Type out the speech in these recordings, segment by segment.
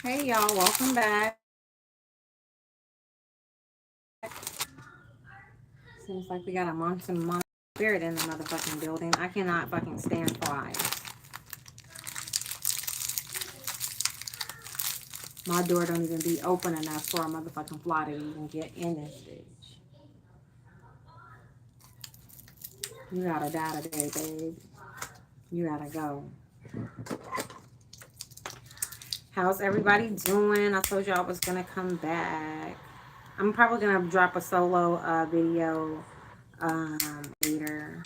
Hey y'all, welcome back. Seems like we got a monster spirit in the motherfucking building. I cannot fucking stand flies. My door don't even be open enough for a motherfucking fly to even get in this bitch. You gotta die today, babe. You gotta go. How's everybody doing? I told y'all I was gonna come back. I'm probably gonna drop a solo video later.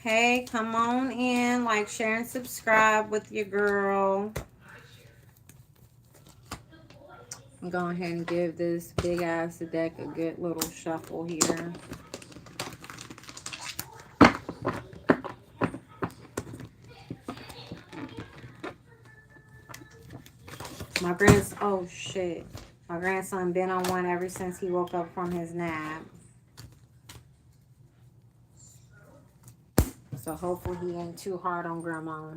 Hey, come on in, like, share, and subscribe with your girl. I'm going ahead and give this big ass deck a good little shuffle here. Oh shit. My grandson been on one ever since he woke up from his nap. So hopefully he ain't too hard on grandma.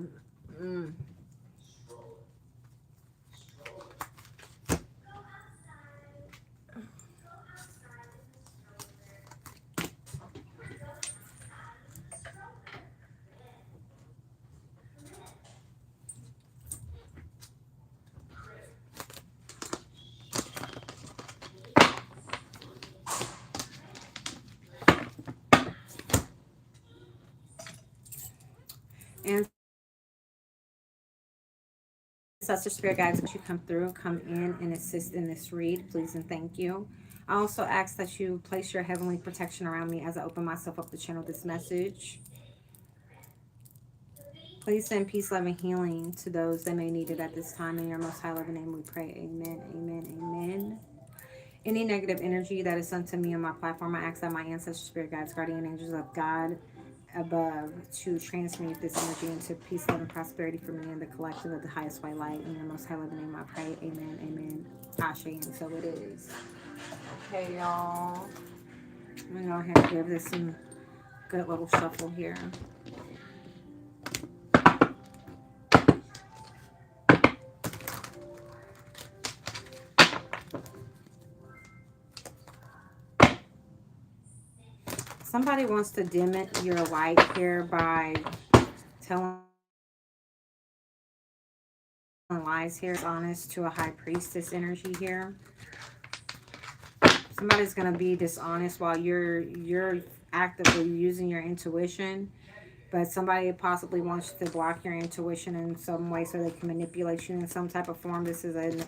And ancestor spirit guides, that you come through, come in and assist in this read, please and thank you. I also ask that you place your heavenly protection around me as I open myself up to channel this message. Please send peace, love, and healing to those that may need it at this time. In your most high loving name we pray. Amen, amen, amen. Any negative energy that is sent to me on my platform, I ask that my ancestors, spirit guides, guardian angels of God above to transmute this energy into peace, love, and prosperity for me and the collective of the highest white light. In your most high loving name I pray. Amen, amen. Ashe, and so it is. Okay, y'all. I'm going to go ahead and give this some good little shuffle here. Somebody wants to dim it, your light here by telling lies here. It's honest to a high priestess energy here. Somebody's going to be dishonest while you're actively using your intuition, but somebody possibly wants to block your intuition in some way so they can manipulate you in some type of form. This is an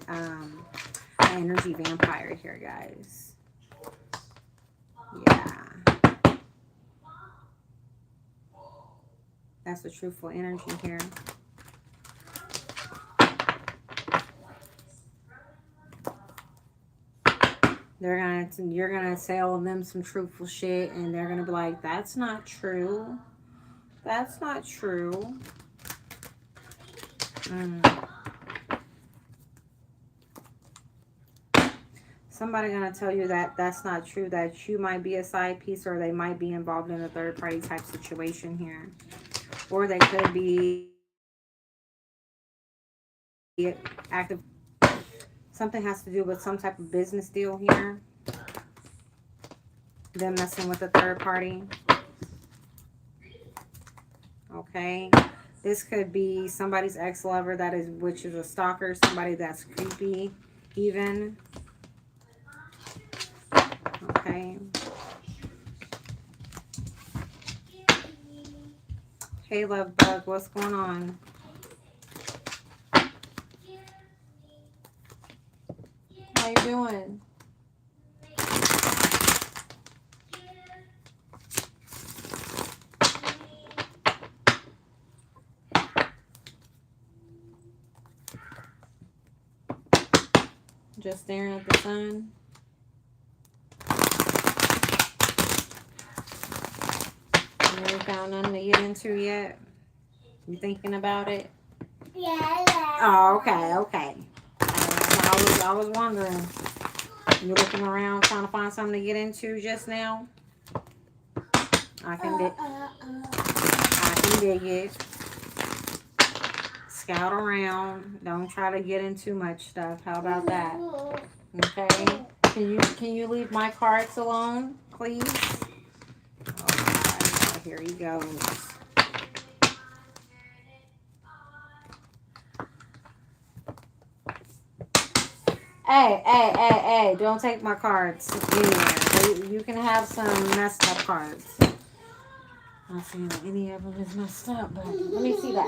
energy vampire here, guys. Yeah. That's the truthful energy here. You're gonna tell them some truthful shit, and they're gonna be like, "That's not true. That's not true." Somebody gonna tell you that that's not true. That you might be a side piece, or they might be involved in a third party type situation here, or they could be active. Something has to do with some type of business deal here. Them messing with a third party. Okay. This could be somebody's ex-lover which is a stalker, somebody that's creepy even. Okay. Hey, love bug, what's going on? How you doing? Just staring at the sun. You ain't found nothing to get into yet? You thinking about it? Yeah. Oh, okay, okay. I was wondering. You looking around trying to find something to get into just now? I can dig it. Scout around. Don't try to get in too much stuff. How about that? Okay. Can you leave my cards alone, please? Okay, here he goes. Hey, don't take my cards anywhere. You can have some messed up cards. I'm not saying that any of them is messed up, but let me see that.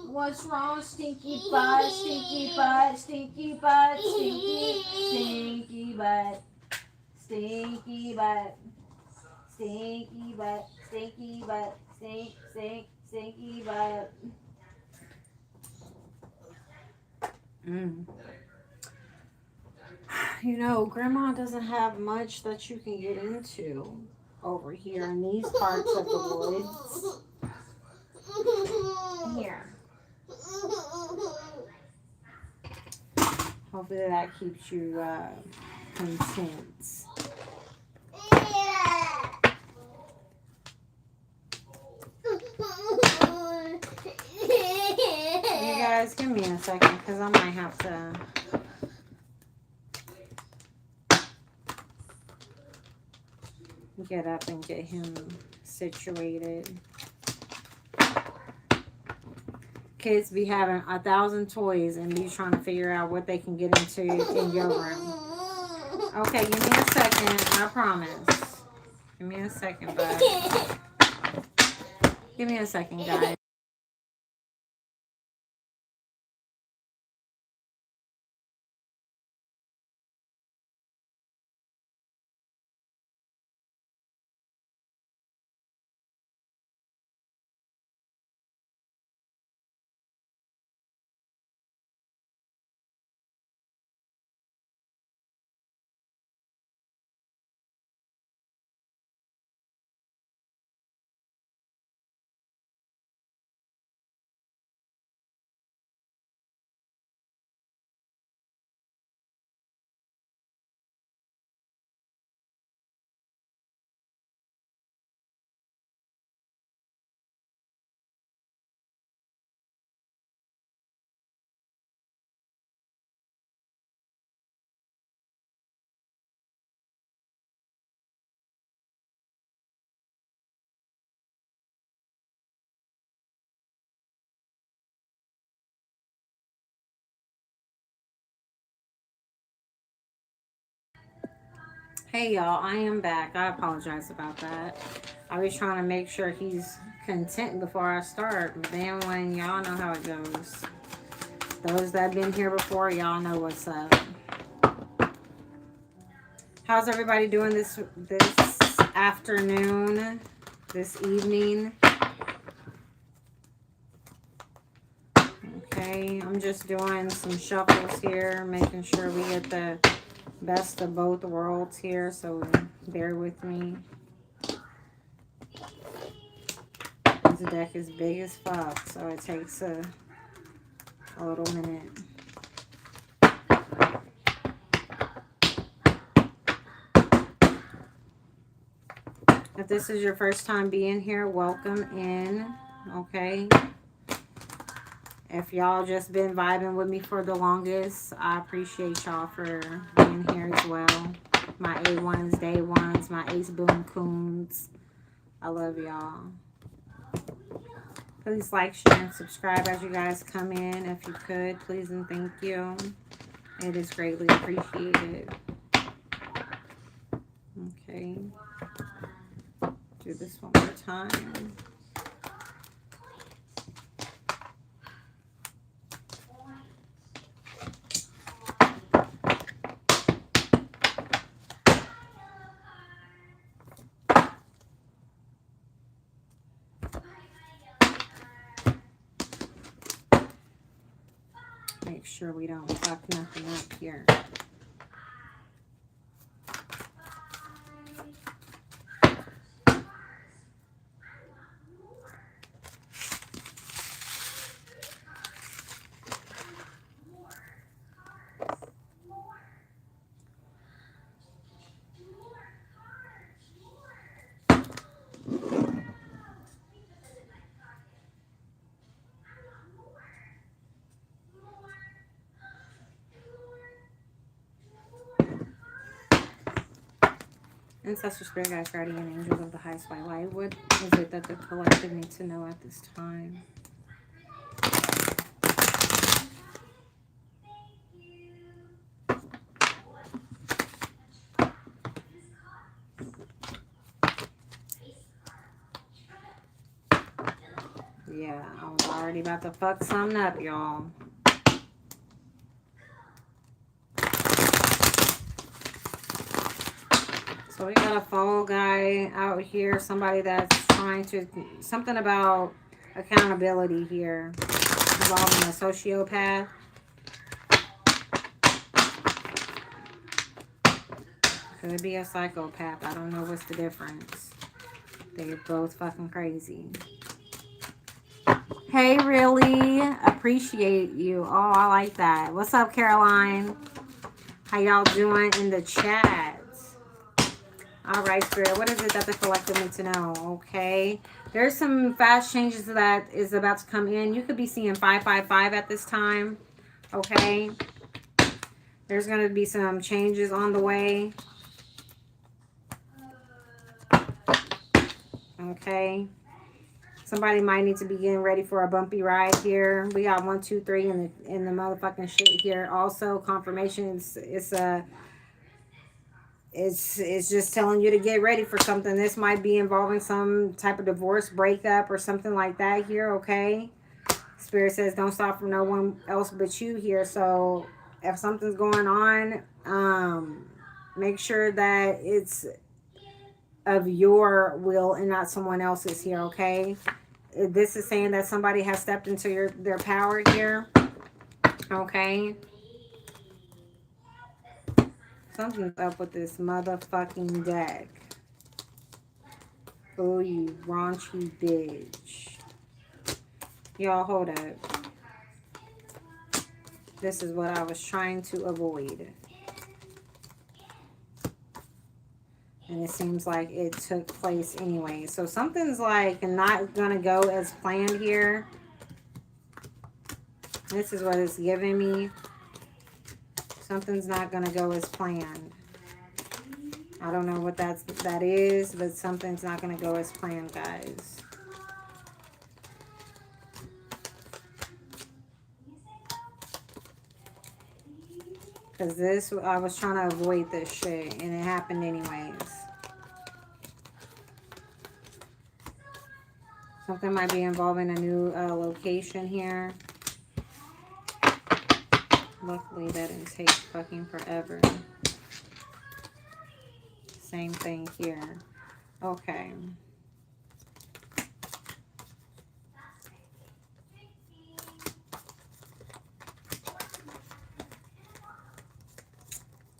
What's wrong, stinky butt, stinky butt, stinky butt, stinky butt, stinky butt, stinky butt, stinky butt, stinky butt. You know, Grandma doesn't have much that you can get into over here in these parts of the woods. Here. Hopefully that keeps you content. You guys, give me a second because I might have to get up and get him situated. Kids be having 1,000 toys and be trying to figure out what they can get into in your room. Okay, give me a second. I promise. Give me a second, bud. Give me a second, guys. Hey y'all, I am back. I apologize about that. I was trying to make sure he's content before I start. But then when y'all know how it goes. Those that have been here before, y'all know what's up. How's everybody doing this afternoon, this evening? Okay, I'm just doing some shuffles here, making sure we get the best of both worlds here, so bear with me. This deck is big as fuck, so it takes a little minute. If this is your first time being here, welcome in, okay? If y'all just been vibing with me for the longest, I appreciate y'all for being here as well. My A1s, day ones, my Ace Boom Coons. I love y'all. Please like, share, and subscribe as you guys come in. If you could, please and thank you. It is greatly appreciated. Okay. Do this one more time. Make sure we don't fuck nothing up here. Ancestor, spirit guides, guardian angels of the highest white light. What is it that the collective needs to know at this time? Yeah, I was already about to fuck something up, y'all. So we got a fall guy out here, somebody that's trying to, something about accountability here, involving a sociopath. Could be a psychopath. I don't know what's the difference. They're both fucking crazy. Hey, really? Appreciate you. Oh, I like that. What's up, Caroline? How y'all doing in the chat? All right, Spirit. What is it that the collective needs to know? Okay. There's some fast changes that is about to come in. You could be seeing 555 at this time. Okay. There's going to be some changes on the way. Okay. Somebody might need to be getting ready for a bumpy ride here. We got 1, 2, 3 in the motherfucking shit here. Also, confirmation it's just telling you to get ready for something. This might be involving some type of divorce, breakup, or something like that here, okay? Spirit says don't stop for no one else but you here. So if something's going on, make sure that it's of your will and not someone else's here, okay? This is saying that somebody has stepped into their power here, okay? Something's up with this motherfucking deck. Oh, you raunchy bitch. Y'all, hold up. This is what I was trying to avoid. And it seems like it took place anyway. So something's like not going to go as planned here. This is what it's giving me. Something's not going to go as planned. I don't know what that is, but something's not going to go as planned, guys. Because this, I was trying to avoid this shit, and it happened anyways. Something might be involving a new location here. Luckily, that didn't take fucking forever. Same thing here. Okay.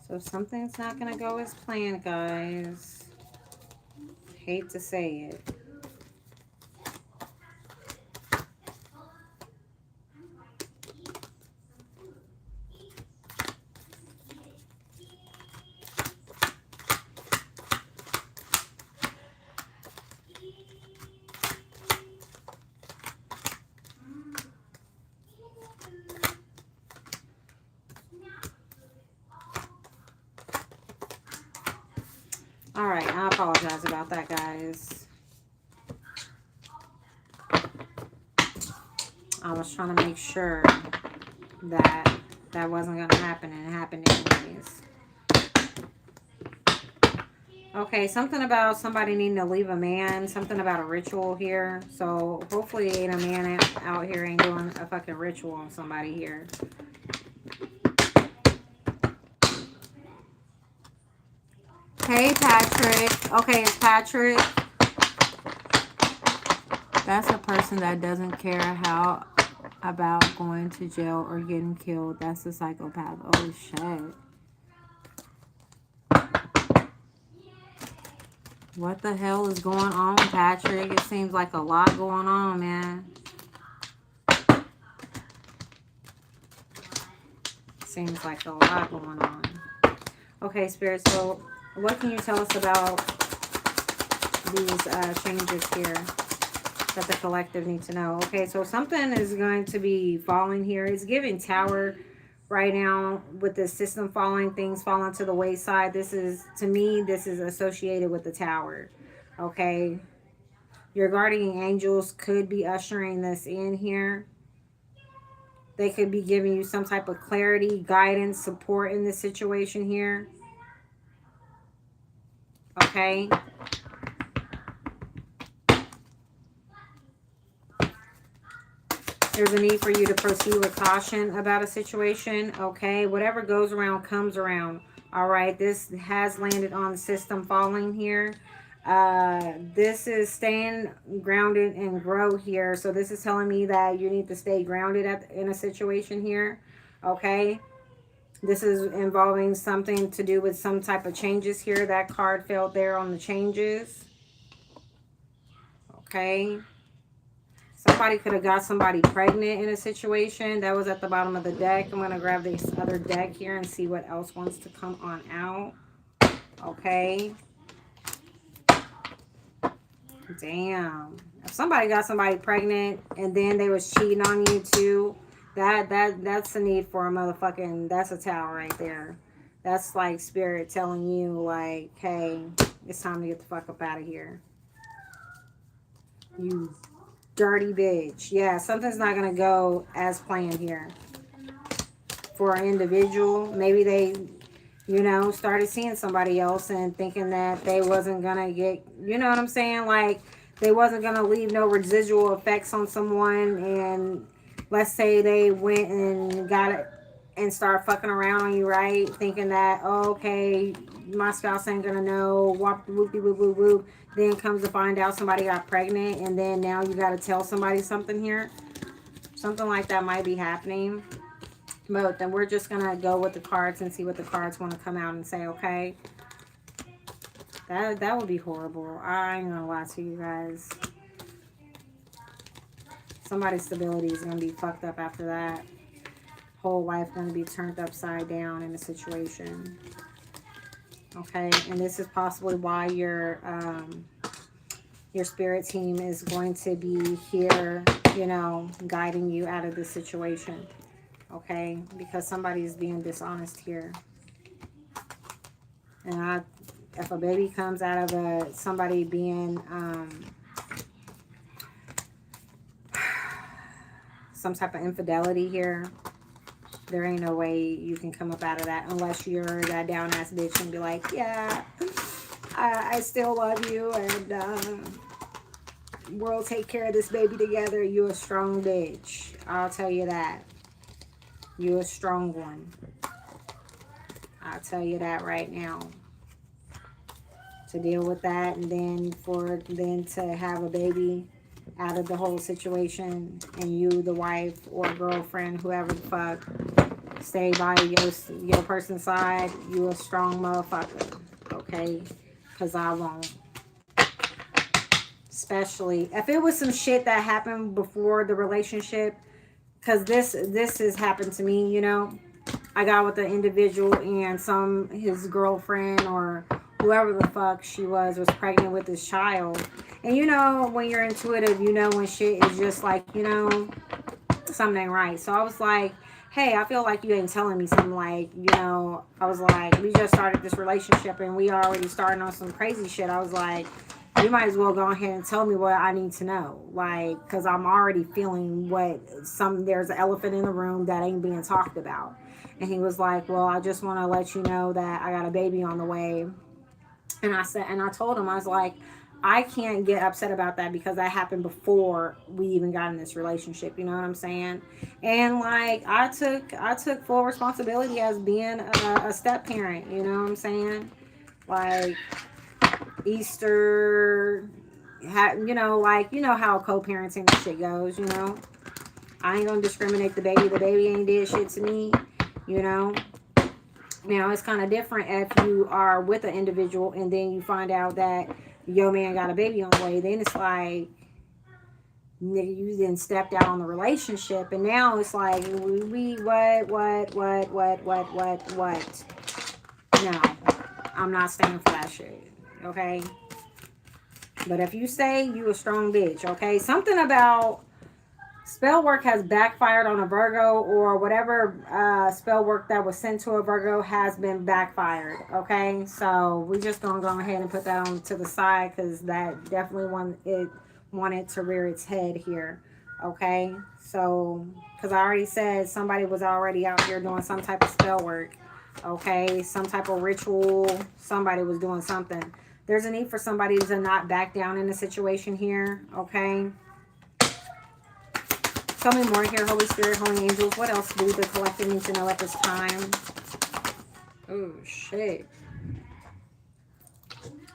So something's not going to go as planned, guys. Hate to say it. All right, I apologize about that, guys. I was trying to make sure that that wasn't going to happen, and it happened anyways. Okay, something about somebody needing to leave a man. Something about a ritual here. So hopefully ain't a man out here ain't doing a fucking ritual on somebody here. Hey, Patrick. Okay, it's Patrick. That's a person that doesn't care about going to jail or getting killed. That's a psychopath. Oh, shit. What the hell is going on, Patrick? It seems like a lot going on, man. Seems like a lot going on. Okay, Spirit, so what can you tell us about these changes here that the collective needs to know? Okay, so something is going to be falling here. It's giving Tower right now with the system falling, things falling to the wayside. This is, to me, this is associated with the Tower. Okay. Your guardian angels could be ushering this in here. They could be giving you some type of clarity, guidance, support in this situation here. Okay. There's a need for you to proceed with caution about a situation. Okay. Whatever goes around comes around. All right. This has landed on the system falling here. This is staying grounded and grow here. So this is telling me that you need to stay grounded in a situation here. Okay. This is involving something to do with some type of changes here. That card fell there on the changes. Okay. Somebody could have got somebody pregnant in a situation. That was at the bottom of the deck. I'm going to grab this other deck here and see what else wants to come on out. Okay. Damn. If somebody got somebody pregnant and then they was cheating on you too, that's a need for a motherfucking, that's a Tower right there. That's like spirit telling you like, hey, it's time to get the fuck up out of here. You dirty bitch. Yeah, something's not going to go as planned here. For an individual, maybe they, you know, started seeing somebody else and thinking that they wasn't going to get, you know what I'm saying? Like, they wasn't going to leave no residual effects on someone. And let's say they went and got it and start fucking around on you, right? Thinking that, oh, okay, my spouse ain't going to know, whoop, whoopie, whoop, whoop, whoop. Then comes to find out somebody got pregnant, and then now you got to tell somebody something here. Something like that might be happening. But then we're just going to go with the cards and see what the cards want to come out and say, okay? That would be horrible. I ain't going to lie to you guys. Somebody's stability is going to be fucked up after that. Whole life going to be turned upside down in a situation. Okay, and this is possibly why your spirit team is going to be here, you know, guiding you out of this situation. Okay, because somebody is being dishonest here. And if a baby comes out of somebody being some type of infidelity here, there ain't no way you can come up out of that unless you're that down ass bitch and be like, yeah, I still love you and we'll take care of this baby together. You a strong bitch. I'll tell you that. You a strong one. I'll tell you that right now. To deal with that and then for them to have a baby out of the whole situation and you, the wife or girlfriend, whoever the fuck, stay by your person's side. You a strong motherfucker, okay? Because I won't. Especially if it was some shit that happened before the relationship, because this has happened to me, you know. I got with an individual and his girlfriend or whoever the fuck she was pregnant with his child. And you know, when you're intuitive, you know when shit is just like, you know, something ain't right. So I was like, hey, I feel like you ain't telling me something. Like, you know, I was like, we just started this relationship and we already starting on some crazy shit. I was like, you might as well go ahead and tell me what I need to know. Like, because I'm already feeling there's an elephant in the room that ain't being talked about. And he was like, well, I just want to let you know that I got a baby on the way. And I told him, I was like, I can't get upset about that because that happened before we even got in this relationship. You know what I'm saying? And like, I took full responsibility as being a step parent. You know what I'm saying? Like Easter, you know, like, you know how co-parenting shit goes, you know? I ain't gonna discriminate the baby. The baby ain't did shit to me, you know? Now, it's kind of different if you are with an individual and then you find out that your man got a baby on the way. Then it's like, you then stepped out on the relationship. And now it's like, what? No, I'm not staying for that shit, okay? But if you say you a strong bitch, okay? Something about Spell work has backfired on a Virgo, or whatever spell work that was sent to a Virgo has been backfired. Okay, so we just gonna go ahead and put that on to the side because that definitely wanted to rear its head here. Okay, so because I already said somebody was already out here doing some type of spell work. Okay, some type of ritual. Somebody was doing something. There's a need for somebody to not back down in the situation here. Okay. Tell me more here, Holy Spirit, Holy Angels. What else do the collective need to know at this time? Oh, shit.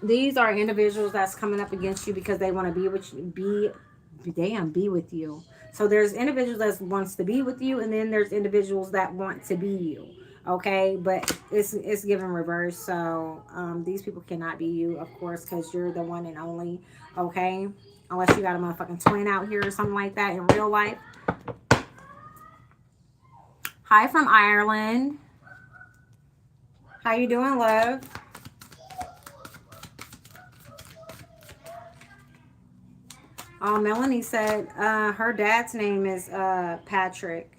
These are individuals that's coming up against you because they want to be with you, be with you. So there's individuals that wants to be with you, and then there's individuals that want to be you. Okay, but it's given reverse. So these people cannot be you, of course, because you're the one and only. Okay, unless you got a motherfucking twin out here or something like that in real life. Hi from Ireland. How you doing, love? Melanie said her dad's name is Patrick.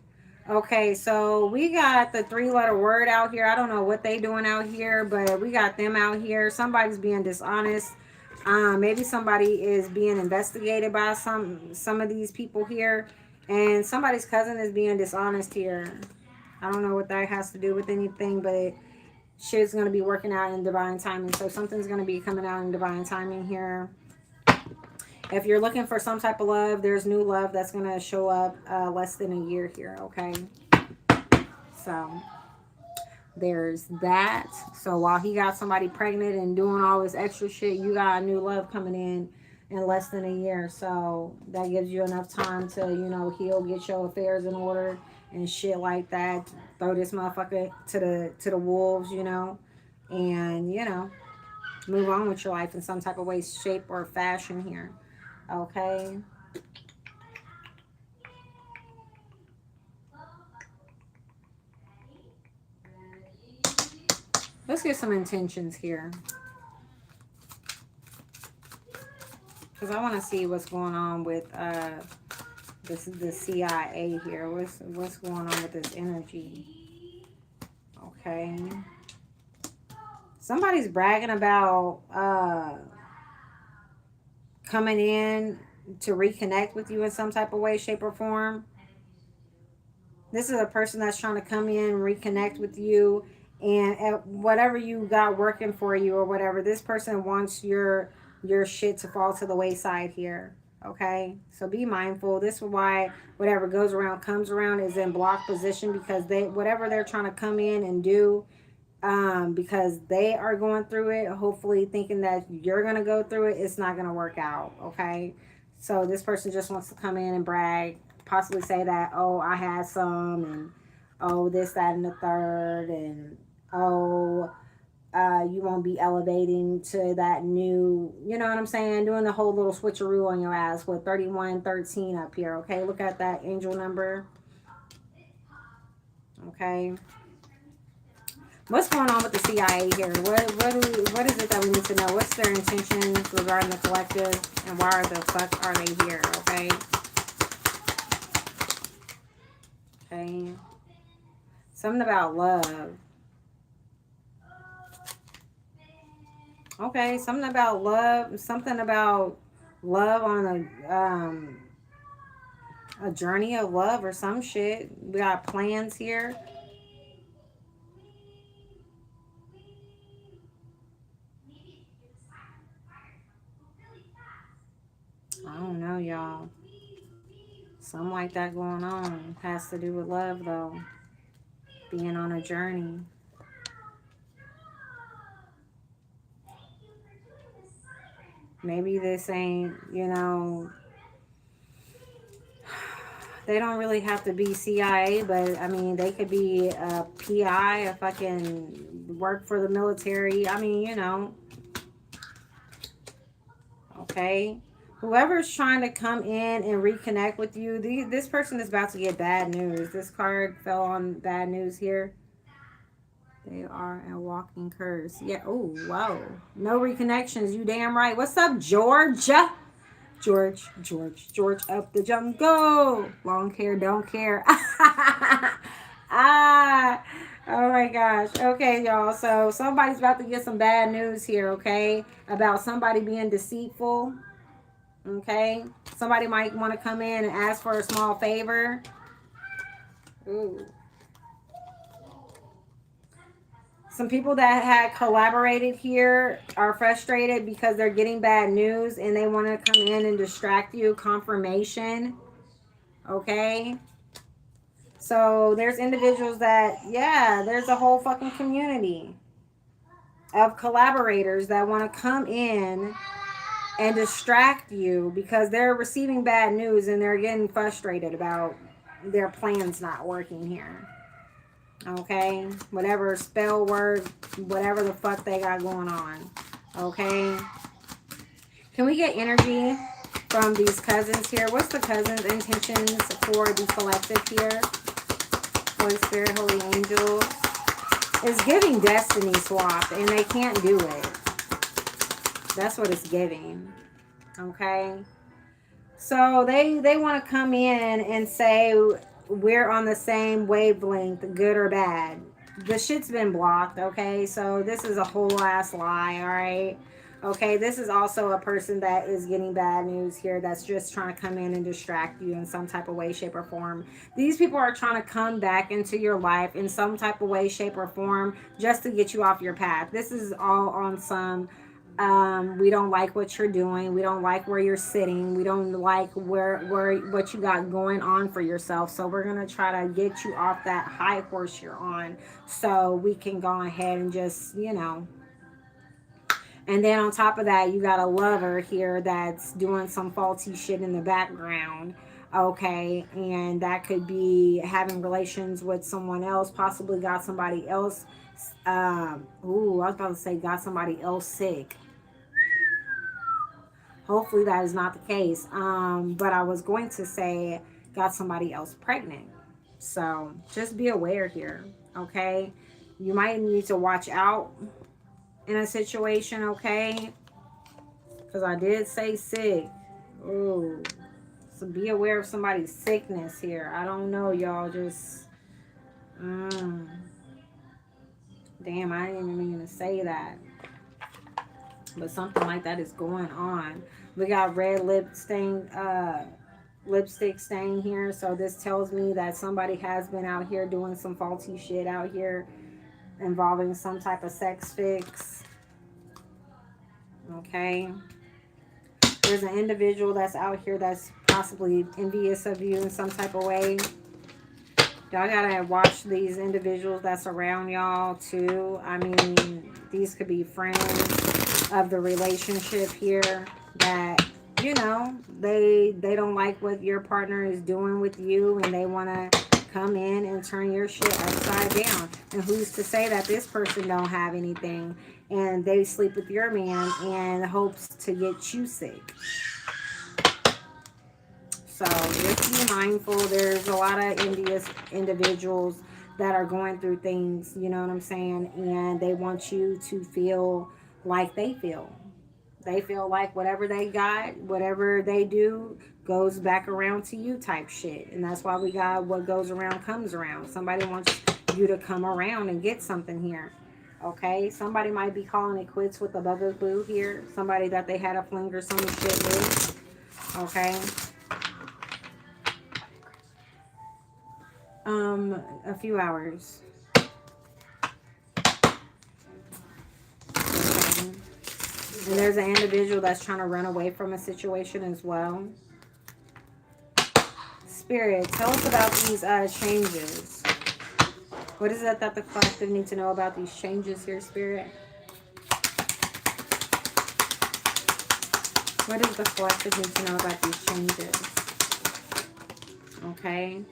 Okay, so we got the 3-letter word out here. I don't know what they doing out here, but we got them out here. Somebody's being dishonest. Maybe somebody is being investigated by some of these people here, and somebody's cousin is being dishonest here. I don't know what that has to do with anything, but shit's going to be working out in divine timing. So something's going to be coming out in divine timing here. If you're looking for some type of love, there's new love that's going to show up less than a year here, okay? So there's that. So while he got somebody pregnant and doing all this extra shit, you got a new love coming in less than a year. So that gives you enough time to, heal, get your affairs in order and shit like that. Throw this motherfucker to the wolves, and move on with your life in some type of way, shape, or fashion here. Okay. Let's get some intentions here, because I want to see what's going on with the CIA here. What's going on with this energy? Okay. Somebody's bragging about coming in to reconnect with you in some type of way, shape, or form. This is a person that's trying to come in and reconnect with you, and at whatever you got working for you or whatever, this person wants your shit to fall to the wayside here. Okay, so be mindful. This is why whatever goes around comes around is in block position, because whatever they're trying to come in and do, because they are going through it, hopefully thinking that you're going to go through it, it's not going to work out. Okay, so this person just wants to come in and brag, possibly say that, oh, I had some, and oh, this, that, and the third, and oh, you won't be elevating to that new, you know what I'm saying, doing the whole little switcheroo on your ass with 3113 up here. Okay, look at that angel number. Okay, what's going on with the CIA here? What is it that we need to know? What's their intentions regarding the collective, and why the fuck are they here? Okay. Okay. Something about love. Okay, something about love. Something about love on a journey of love or some shit. We got plans here. I don't know, y'all. Something like that going on. Has to do with love, though. Being on a journey. Maybe this ain't, they don't really have to be CIA, but I mean, they could be a PI, a fucking work for the military. I mean, okay. Whoever's trying to come in and reconnect with you, this person is about to get bad news. This card fell on bad news here. They are a walking curse. Yeah. Oh, wow. No reconnections. You damn right. What's up, Georgia? George up the jungle. Long hair, don't care. Ah, oh my gosh. Okay, y'all. So somebody's about to get some bad news here, okay? About somebody being deceitful. Okay. Somebody might want to come in and ask for a small favor. Ooh. Some people that had collaborated here are frustrated because they're getting bad news and they want to come in and distract you. Confirmation. Okay. So there's individuals that, yeah, there's a whole fucking community of collaborators that want to come in and distract you because they're receiving bad news and they're getting frustrated about their plans not working here. Okay, whatever spell word, whatever the fuck they got going on. Okay, can we get energy from these cousins here? What's the cousins' intentions for the collective here? Holy Spirit, Holy Angels. It's giving destiny swap and they can't do it. That's what it's giving. Okay, so they want to come in and say we're on the same wavelength, good or bad. The shit's been blocked. Okay, so this is a whole ass lie. All right. Okay, this is also a person that is getting bad news here that's just trying to come in and distract you in some type of way, shape, or form. These people are trying to come back into your life in some type of way, shape, or form just to get you off your path. This is all on some we don't like what you're doing, we don't like where you're sitting, we don't like where what you got going on for yourself, so we're gonna try to get you off that high horse you're on so we can go ahead and just, you know. And then on top of that, you got a lover here that's doing some faulty shit in the background. Okay, and that could be having relations with someone else, possibly got somebody else. Ooh, I was about to say got somebody else sick. Hopefully that is not the case. But I was going to say got somebody else pregnant. So just be aware here. Okay, you might need to watch out in a situation. Okay, because I did say sick. Ooh, so be aware of somebody's sickness here. I don't know, y'all. Just damn, I didn't even mean to say that, but something like that is going on. We got red lipstick stain here, so this tells me that somebody has been out here doing some faulty shit out here involving some type of sex fix. Okay, there's an individual that's out here that's possibly envious of you in some type of way. Y'all gotta watch these individuals that's around y'all too. I mean, these could be friends of the relationship here that, you know, they don't like what your partner is doing with you and they want to come in and turn your shit upside down. And who's to say that this person don't have anything and they sleep with your man and hopes to get you sick. So just be mindful. There's a lot of individuals that are going through things, you know what I'm saying? And they want you to feel like they feel. They feel like whatever they got, whatever they do, goes back around to you type shit. And that's why we got what goes around comes around. Somebody wants you to come around and get something here. Okay? Somebody might be calling it quits with a bugaboo here. Somebody that they had a fling or some shit with. Okay? A few hours. Okay. And there's an individual that's trying to run away from a situation as well. Spirit, tell us about these changes. What is it that the collective need to know about these changes here, Spirit? What does the collective need to know about these changes? Okay.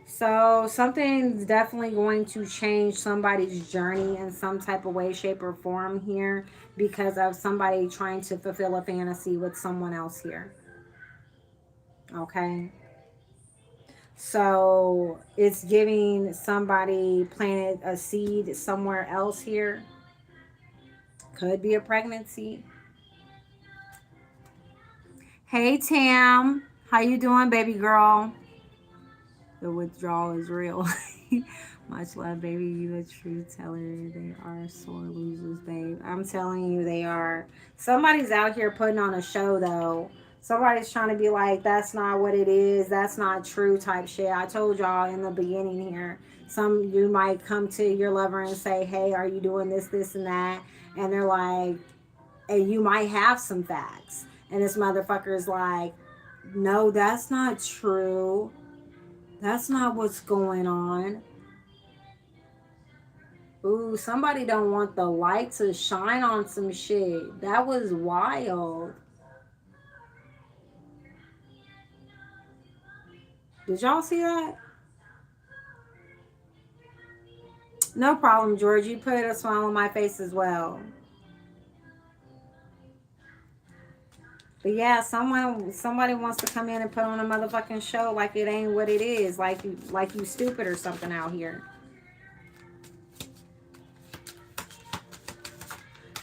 So something's definitely going to change somebody's journey in some type of way, shape, or form here because of somebody trying to fulfill a fantasy with someone else here. Okay. So it's giving somebody planted a seed somewhere else here. Could be a pregnancy. Hey, Tam. How you doing, baby girl? The withdrawal is real. Much love, baby. You a truth teller. They are sore losers, babe. I'm telling you, they are. Somebody's out here putting on a show, though. Somebody's trying to be like, that's not what it is. That's not true type shit. I told y'all in the beginning here. You might come to your lover and say, hey, are you doing this, and that? And they're like, and you might have some facts. And this motherfucker is like, no, that's not true. That's not what's going on. Ooh, somebody don't want the light to shine on some shit. That was wild. Did y'all see that? No problem, George. You put a smile on my face as well. But yeah, somebody wants to come in and put on a motherfucking show like it ain't what it is, like you stupid or something out here.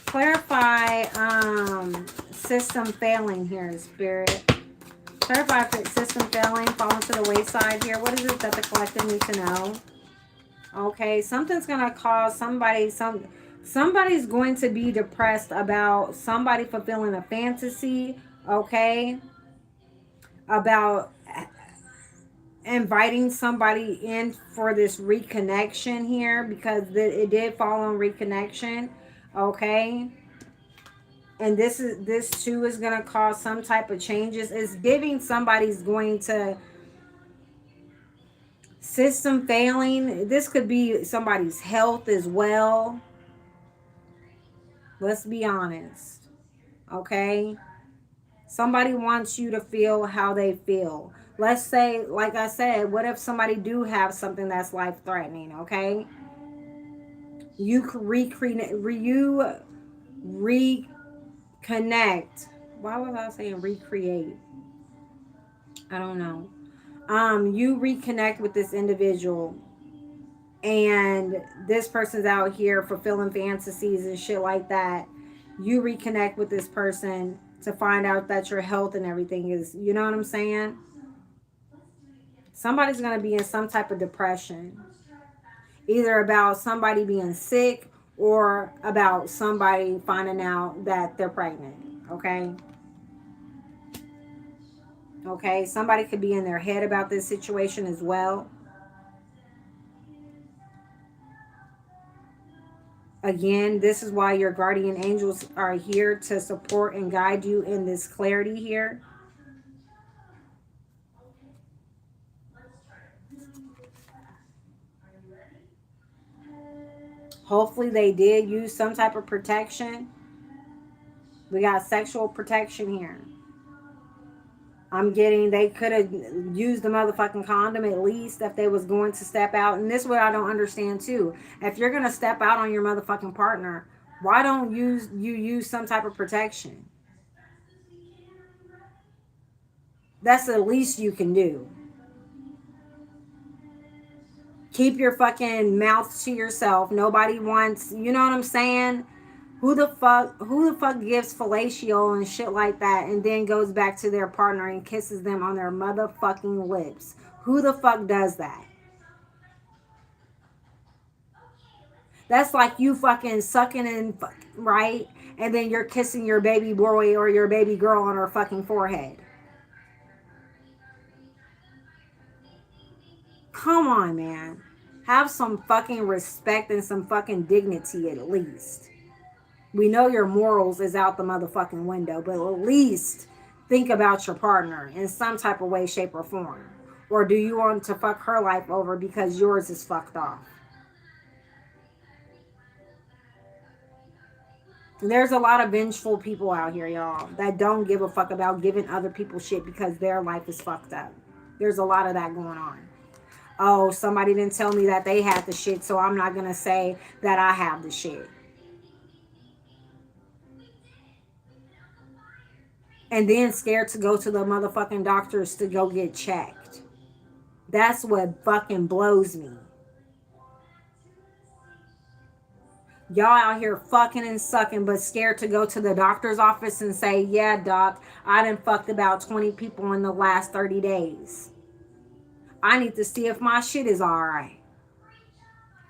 Clarify system failing here, Spirit. Clarify system failing, falling to the wayside here. What is it that the collective needs to know? Okay, something's gonna cause somebody's going to be depressed about somebody fulfilling a fantasy, okay? About inviting somebody in for this reconnection here because it did fall on reconnection, okay? And this too is gonna cause some type of changes. It's giving somebody's going to system failing. This could be somebody's health as well. Let's be honest. Okay? Somebody wants you to feel how they feel. Let's say, like I said, what if somebody do have something that's life threatening, okay? You reconnect. Why was I saying recreate? I don't know. You reconnect with this individual and this person's out here fulfilling fantasies and shit like that. You reconnect with this person to find out that your health and everything is, you know what I'm saying? Somebody's going to be in some type of depression, either about somebody being sick or about somebody finding out that they're pregnant. Okay? Okay, somebody could be in their head about this situation as well. Again, this is why your guardian angels are here to support and guide you in this clarity here. Hopefully they did use some type of protection. We got sexual protection here. I'm getting they could have used the motherfucking condom at least if they was going to step out. And this is what I don't understand too. If you're going to step out on your motherfucking partner, why don't you use some type of protection? That's the least you can do. Keep your fucking mouth to yourself. Nobody wants, you know what I'm saying? Who the fuck gives fellatio and shit like that and then goes back to their partner and kisses them on their motherfucking lips? Who the fuck does that? That's like you fucking sucking in, right? And then you're kissing your baby boy or your baby girl on her fucking forehead. Come on, man. Have some fucking respect and some fucking dignity at least. We know your morals is out the motherfucking window, but at least think about your partner in some type of way, shape, or form. Or do you want to fuck her life over because yours is fucked off? There's a lot of vengeful people out here, y'all, that don't give a fuck about giving other people shit because their life is fucked up. There's a lot of that going on. Oh, somebody didn't tell me that they had the shit, so I'm not going to say that I have the shit. And then scared to go to the motherfucking doctors to go get checked. That's what fucking blows me. Y'all out here fucking and sucking, but scared to go to the doctor's office and say, yeah, doc, I done fucked about 20 people in the last 30 days. I need to see if my shit is all right.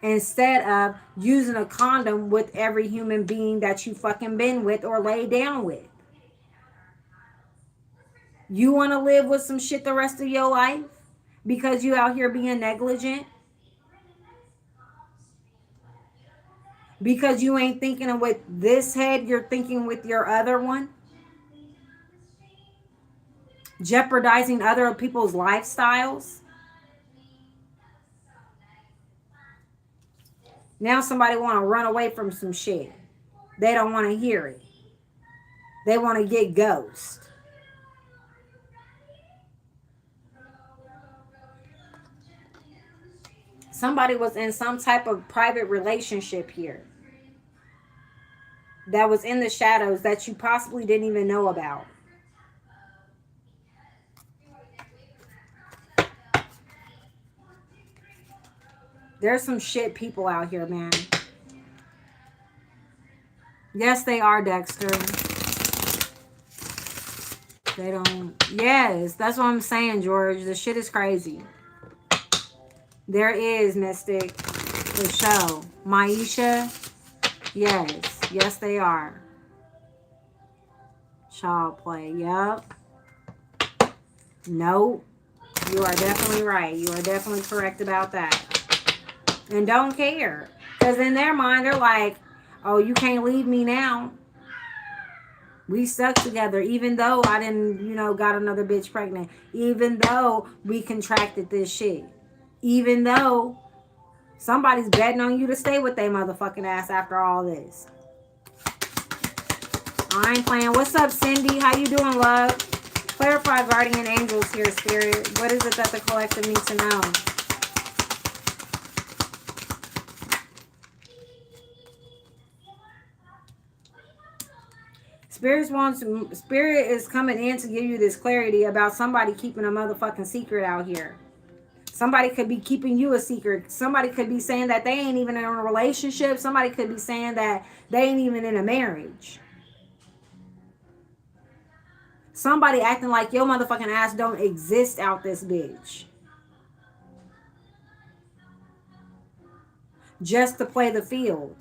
Instead of using a condom with every human being that you fucking been with or laid down with. You want to live with some shit the rest of your life because you out here being negligent? Because you ain't thinking with this head, you're thinking with your other one? Jeopardizing other people's lifestyles? Now somebody want to run away from some shit. They don't want to hear it. They want to get ghost. Somebody was in some type of private relationship here that was in the shadows that you possibly didn't even know about. There's some shit people out here, man. Yes, they are, Dexter. They don't. Yes, that's what I'm saying, George. The shit is crazy. There is, Mystic. For sure. Maisha. Yes. Yes, they are. Child play. Yep. Nope. You are definitely right. You are definitely correct about that. And don't care. Because in their mind, they're like, oh, you can't leave me now. We stuck together, even though I didn't, got another bitch pregnant. Even though we contracted this shit. Even though somebody's betting on you to stay with their motherfucking ass after all this. I ain't playing. What's up, Cindy? How you doing, love? Clarify guardian angels here, Spirit. What is it that the collective needs to know? Spirit is coming in to give you this clarity about somebody keeping a motherfucking secret out here. Somebody could be keeping you a secret. Somebody could be saying that they ain't even in a relationship. Somebody could be saying that they ain't even in a marriage. Somebody acting like your motherfucking ass don't exist out this bitch. Just to play the field.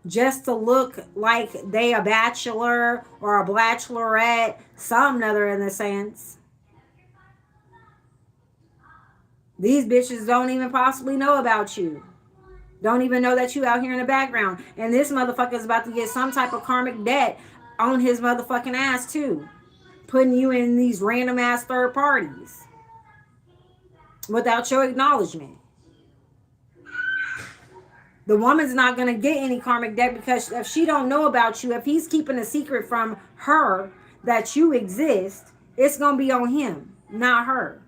Just to look like they a bachelor or a bachelorette, some other in the sense. These bitches don't even possibly know about you. Don't even know that you out here in the background. And this motherfucker is about to get some type of karmic debt on his motherfucking ass too. Putting you in these random ass third parties. Without your acknowledgement. The woman's not going to get any karmic debt because if she don't know about you, if he's keeping a secret from her that you exist, it's going to be on him, not her.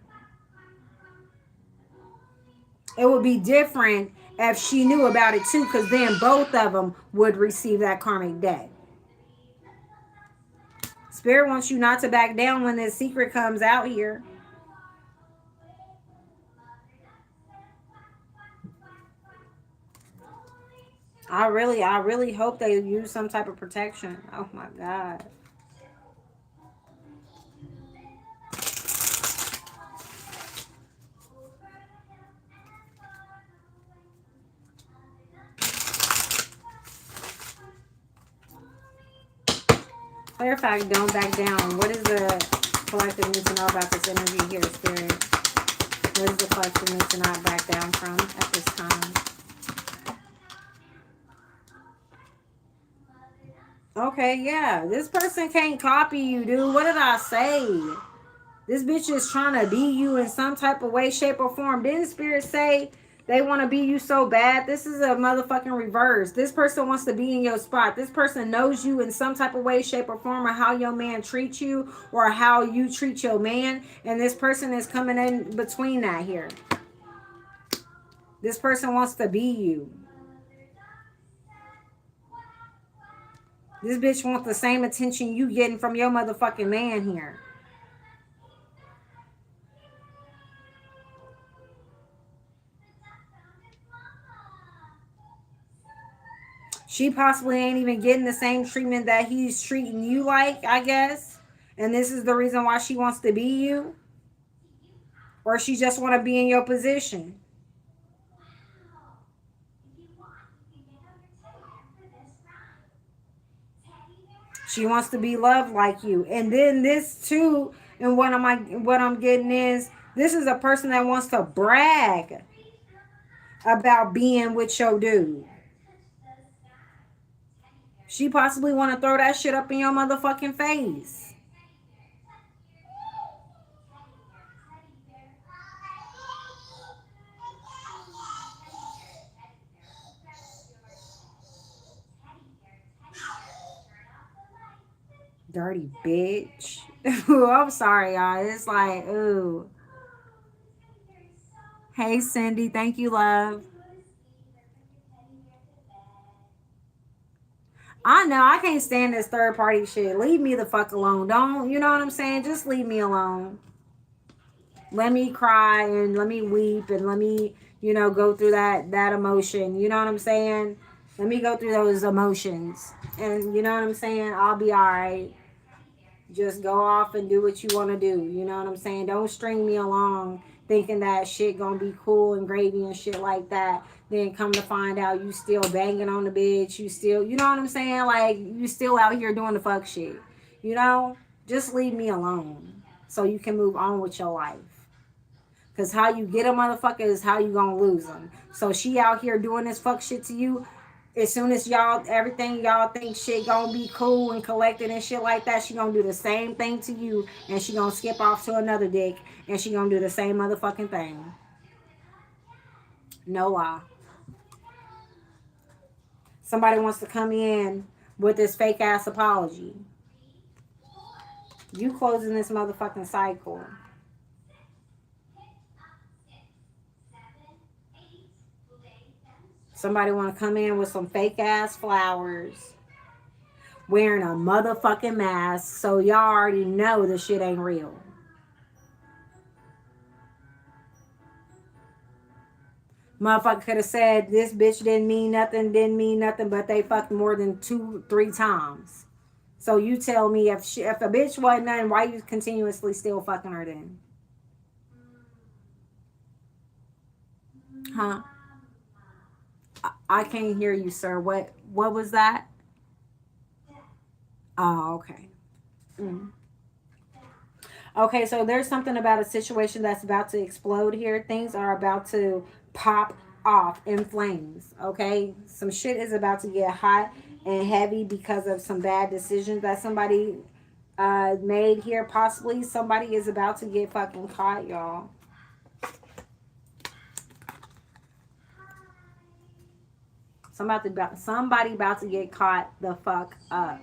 It would be different if she knew about it too, because then both of them would receive that karmic debt. Spirit wants you not to back down when this secret comes out here. I really hope they use some type of protection. Oh my God. Clarify, don't back down. What is the collective need to know about this energy here, Spirit? What is the collective need to not back down from at this time? Okay, yeah. This person can't copy you, dude. What did I say? This bitch is trying to be you in some type of way, shape, or form. Didn't Spirit say they want to be you so bad? This is a motherfucking reverse. This person wants to be in your spot. This person knows you in some type of way, shape, or form, or how your man treats you, or how you treat your man. And this person is coming in between that here. This person wants to be you. This bitch wants the same attention you getting from your motherfucking man here. She possibly ain't even getting the same treatment that he's treating you like, I guess. And this is the reason why she wants to be you. Or she just want to be in your position. She wants to be loved like you. And then this too, and what I'm getting is, this is a person that wants to brag about being with your dude. She possibly want to throw that shit up in your motherfucking face. Dirty bitch. Ooh, I'm sorry, y'all. It's like, ooh. Hey, Cindy. Thank you, love. I know. I can't stand this third party shit. Leave me the fuck alone. Don't, you know what I'm saying? Just leave me alone. Let me cry and let me weep and let me, go through that emotion. You know what I'm saying? Let me go through those emotions. And you know what I'm saying? I'll be all right. Just go off and do what you want to do. You know what I'm saying? Don't string me along thinking that shit gonna be cool and gravy and shit like that. Then come to find out you still banging on the bitch. You still, you know what I'm saying? Like, you still out here doing the fuck shit. You know? Just leave me alone so you can move on with your life. Because how you get a motherfucker is how you gonna lose them. So she out here doing this fuck shit to you. As soon as everything y'all think shit gonna be cool and collected and shit like that, she gonna do the same thing to you, and she gonna skip off to another dick, and she gonna do the same motherfucking thing. No lie. Somebody wants to come in with this fake ass apology. You closing this motherfucking cycle. Somebody want to come in with some fake ass flowers, wearing a motherfucking mask, so y'all already know the shit ain't real. Motherfucker could have said this bitch didn't mean nothing, but they fucked more than 2-3 times. So you tell me, if a bitch wasn't nothing, why you continuously still fucking her then? Huh? I can't hear you, sir. What was that? Oh, okay. Okay, so there's something about a situation that's about to explode here. Things are about to pop off in flames. Okay, some shit is about to get hot and heavy because of some bad decisions that somebody made here. Possibly somebody is about to get fucking caught, y'all. Somebody about to get caught the fuck up.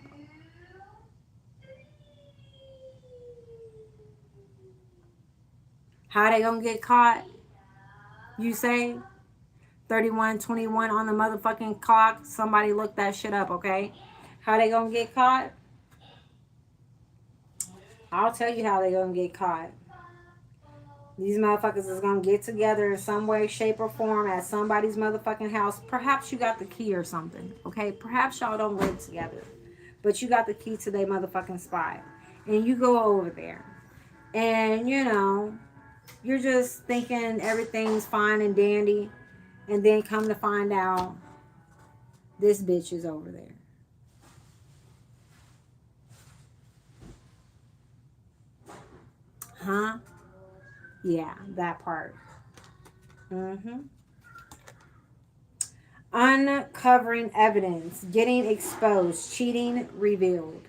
How they gonna get caught? You say 31:21 on the motherfucking clock. Somebody look that shit up, okay? How they gonna get caught? I'll tell you how they gonna get caught. These motherfuckers is gonna get together in some way, shape, or form at somebody's motherfucking house. Perhaps you got the key or something, okay? Perhaps y'all don't live together, but you got the key to their motherfucking spot. And you go over there. And, you're just thinking everything's fine and dandy. And then come to find out, this bitch is over there. Huh? Yeah, that part. Uncovering evidence, getting exposed, cheating revealed.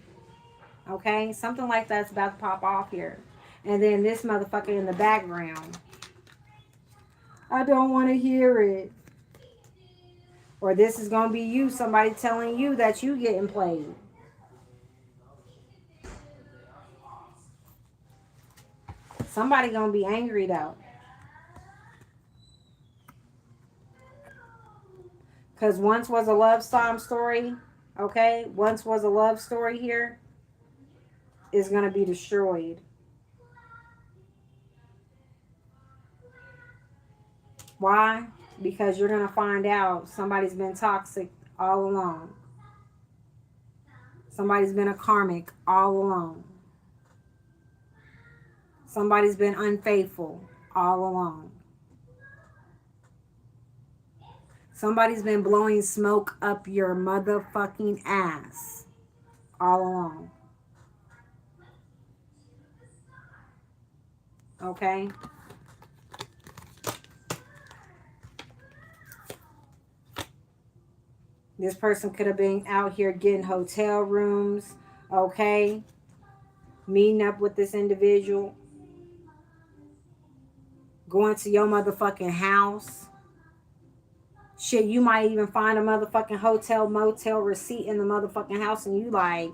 Okay? Something like that's about to pop off here. And then this motherfucker in the background. I don't want to hear it. Or this is going to be you, somebody telling you that you getting played. Somebody going to be angry though. Because once was a love story, okay? Once was a love story here, is going to be destroyed. Why? Because you're going to find out somebody's been toxic all along. Somebody's been a karmic all along. Somebody's been unfaithful all along. Somebody's been blowing smoke up your motherfucking ass all along. Okay? This person could have been out here getting hotel rooms, okay? Meeting up with this individual. Going to your motherfucking house. Shit, you might even find a motherfucking hotel, motel receipt in the motherfucking house and you like,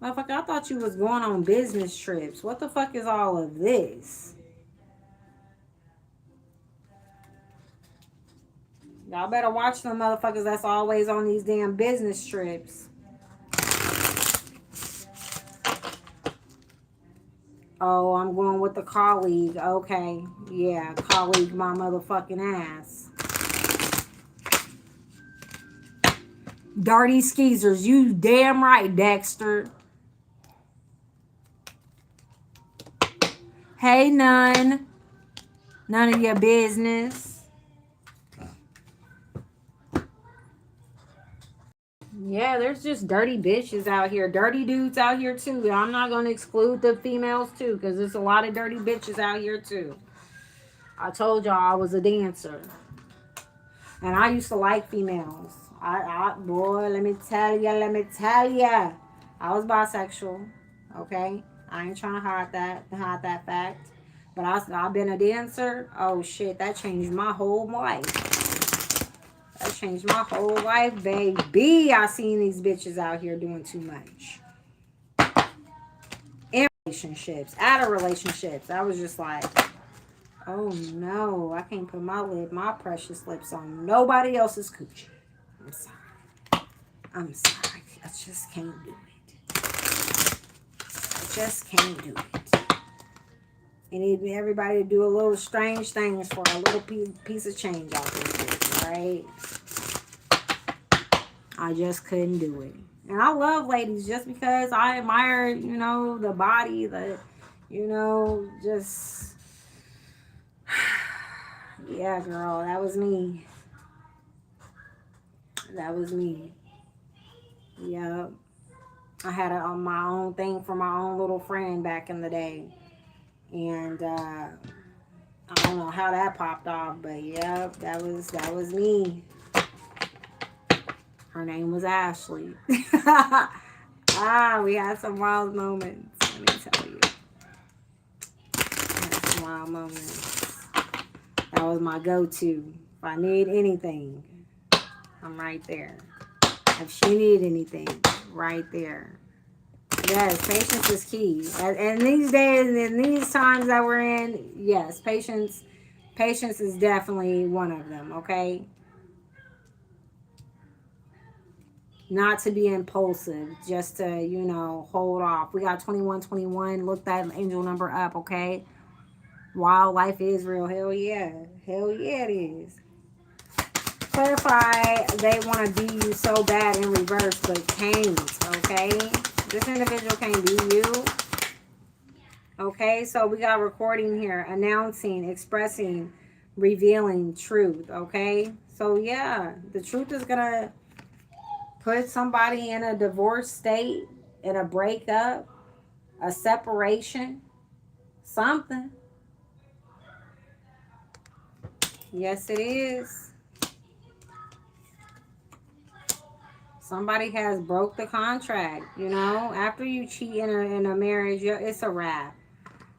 motherfucker, I thought you was going on business trips. What the fuck is all of this? Y'all better watch them motherfuckers that's always on these damn business trips. Oh, I'm going with the colleague. Okay. Yeah, colleague my motherfucking ass. Dirty skeezers. You damn right, Dexter. Hey, none. None of your business. Yeah, there's just dirty bitches out here. Dirty dudes out here, too. I'm not going to exclude the females, too, because there's a lot of dirty bitches out here, too. I told y'all I was a dancer. And I used to like females. Boy, let me tell ya. I was bisexual, okay? I ain't trying to hide that fact. But I've been a dancer. Oh, shit, that changed my whole life. That changed my whole life, baby. I seen these bitches out here doing too much. In relationships, out of relationships. I was just like, oh no, I can't put my precious lips on nobody else's coochie. I'm sorry. I just can't do it. I just can't do it. You need everybody to do a little strange things for a little piece of change out there, right? I just couldn't do it. And I love ladies just because I admire, the body, just... Yeah, girl, that was me. That was me. Yep. I had my own thing for my own little friend back in the day. And I don't know how that popped off, but yep, that was me. Her name was Ashley. We had some wild moments, let me tell you. We had some wild moments. That was my go-to. If I need anything, I'm right there. If she need anything, right there. Yes, patience is key. And these days, in these times that we're in, yes, patience is definitely one of them, okay? Not to be impulsive, just to, hold off. We got 2121. Look that angel number up, okay? Wildlife is real. Hell yeah. Hell yeah, it is. Clarify, they want to be you so bad in reverse, but can't, okay? This individual can't be you. Okay, so we got recording here, announcing, expressing, revealing truth, okay? So yeah, the truth is going to put somebody in a divorce state, in a breakup, a separation, something. Yes, it is. Somebody has broke the contract, After you cheat in a marriage, it's a wrap.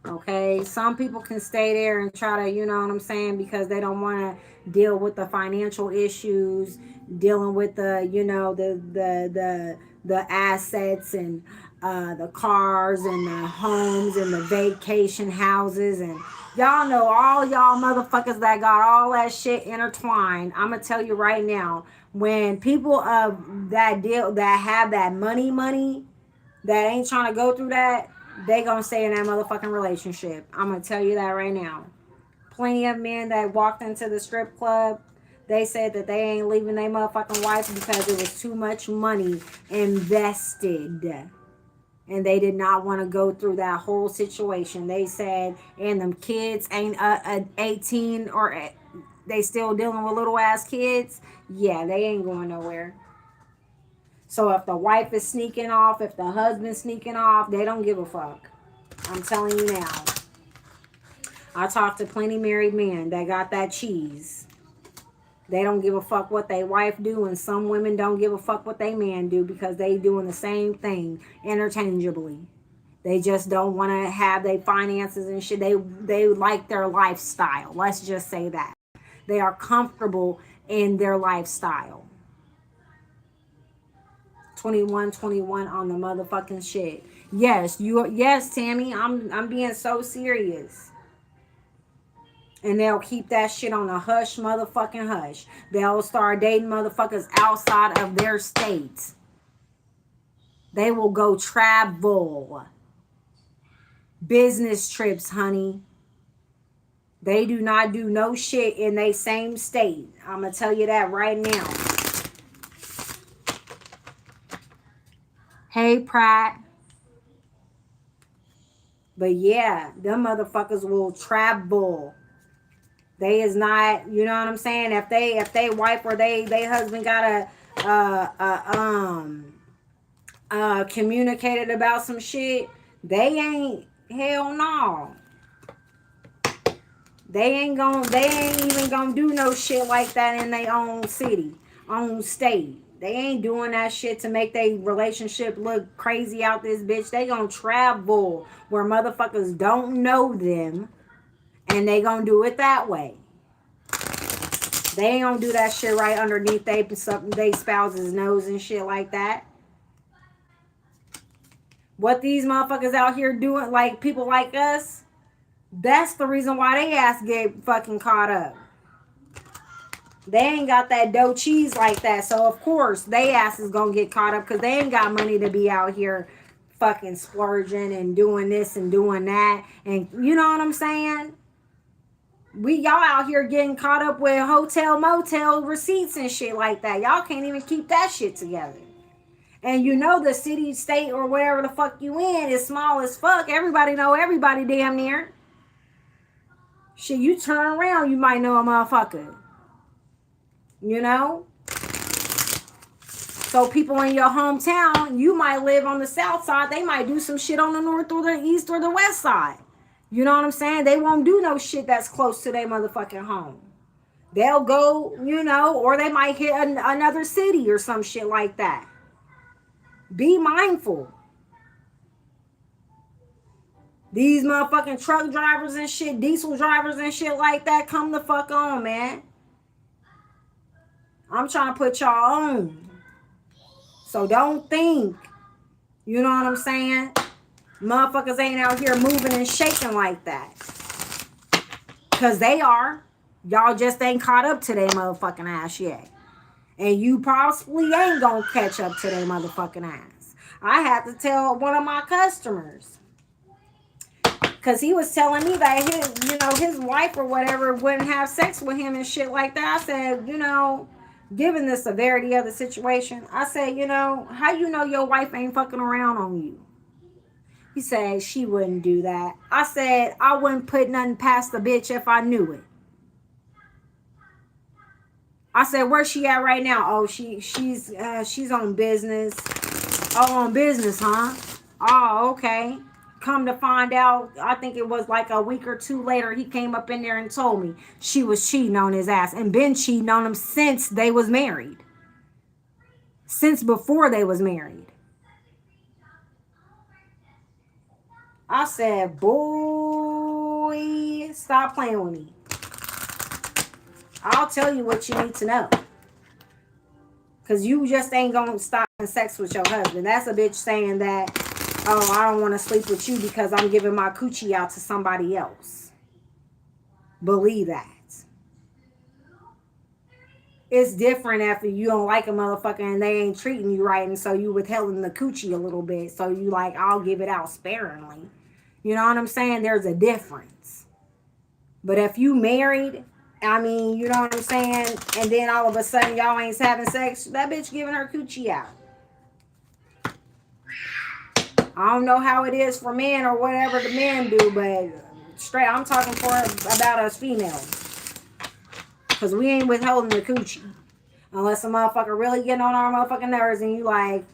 Okay? Some people can stay there and try to, you know what I'm saying, because they don't want to deal with the financial issues, dealing with the, the assets and the cars and the homes and the vacation houses, and y'all know all y'all motherfuckers that got all that shit intertwined. I'm gonna tell you right now, when people that have that money that ain't trying to go through that, they gonna stay in that motherfucking relationship. I'm gonna tell you that right now. plenty of men that walked into the strip club. They said that they ain't leaving their motherfucking wife because it was too much money invested. And they did not want to go through that whole situation. They said, and them kids ain't 18 or they still dealing with little ass kids. Yeah, they ain't going nowhere. So if the wife is sneaking off, if the husband's sneaking off, they don't give a fuck. I'm telling you now. I talked to plenty married men that got that cheese. They don't give a fuck what they wife do, and some women don't give a fuck what they man do because they doing the same thing interchangeably. They just don't want to have their finances and shit. They like their lifestyle. Let's just say that. They are comfortable in their lifestyle. 21 on the motherfucking shit. Yes, Tammy, I'm being so serious. And they'll keep that shit on a hush motherfucking hush. They'll start dating motherfuckers outside of their state. They will go travel. Business trips, honey. They do not do no shit in their same state. I'm going to tell you that right now. Hey, Pratt. But yeah, them motherfuckers will travel. They is not, you know what I'm saying? If they wife or they husband got communicated about some shit, they ain't, hell no. They ain't even gonna do no shit like that in their own city, own state. They ain't doing that shit to make their relationship look crazy out this bitch. They gonna travel where motherfuckers don't know them, and they gonna do it that way. They ain't gonna do that shit right underneath they spouse's nose and shit like that. What these motherfuckers out here doing, like people like us, that's the reason why they ass get fucking caught up. They ain't got that dough cheese like that. So of course they ass is gonna get caught up because they ain't got money to be out here fucking splurging and doing this and doing that. And you know what I'm saying? Y'all out here getting caught up with hotel motel receipts and shit like that. Y'all can't even keep that shit together. And you know the city, state, or wherever the fuck you in is small as fuck. Everybody know everybody damn near. Shit, you turn around, you might know a motherfucker. You know? So people in your hometown, you might live on the south side. They might do some shit on the north or the east or the west side. You know what I'm saying? They won't do no shit that's close to their motherfucking home. They'll go, you know, or they might hit another city or some shit like that. Be mindful. These motherfucking truck drivers and shit, diesel drivers and shit like that, come the fuck on, man. I'm trying to put y'all on. So don't think, you know what I'm saying? Motherfuckers ain't out here moving and shaking like that. Because they are. Y'all just ain't caught up to their motherfucking ass yet. And you possibly ain't gonna catch up to their motherfucking ass. I had to tell one of my customers. Because he was telling me that his wife or whatever wouldn't have sex with him and shit like that. I said, given the severity of the situation, I said, how you know your wife ain't fucking around on you? He said she wouldn't do that. I said I wouldn't put nothing past the bitch if I knew it. I said, where's she at right now? Oh, she's on business. Oh, on business, huh? Oh, okay. Come to find out, I think it was like a week or two later, he came up in there and told me she was cheating on his ass and been cheating on him since they was married. Since before they was married. I said, boy, stop playing with me. I'll tell you what you need to know. Because you just ain't going to stop having sex with your husband. That's a bitch saying that, oh, I don't want to sleep with you because I'm giving my coochie out to somebody else. Believe that. It's different after you don't like a motherfucker and they ain't treating you right, and so you withholding the coochie a little bit. So you like, I'll give it out sparingly. You know what I'm saying? There's a difference. But if you married, I mean, you know what I'm saying, and then all of a sudden y'all ain't having sex, that bitch giving her coochie out. I don't know how it is for men or whatever the men do, but straight, I'm talking about us females. Because we ain't withholding the coochie. Unless a motherfucker really getting on our motherfucking nerves and you like,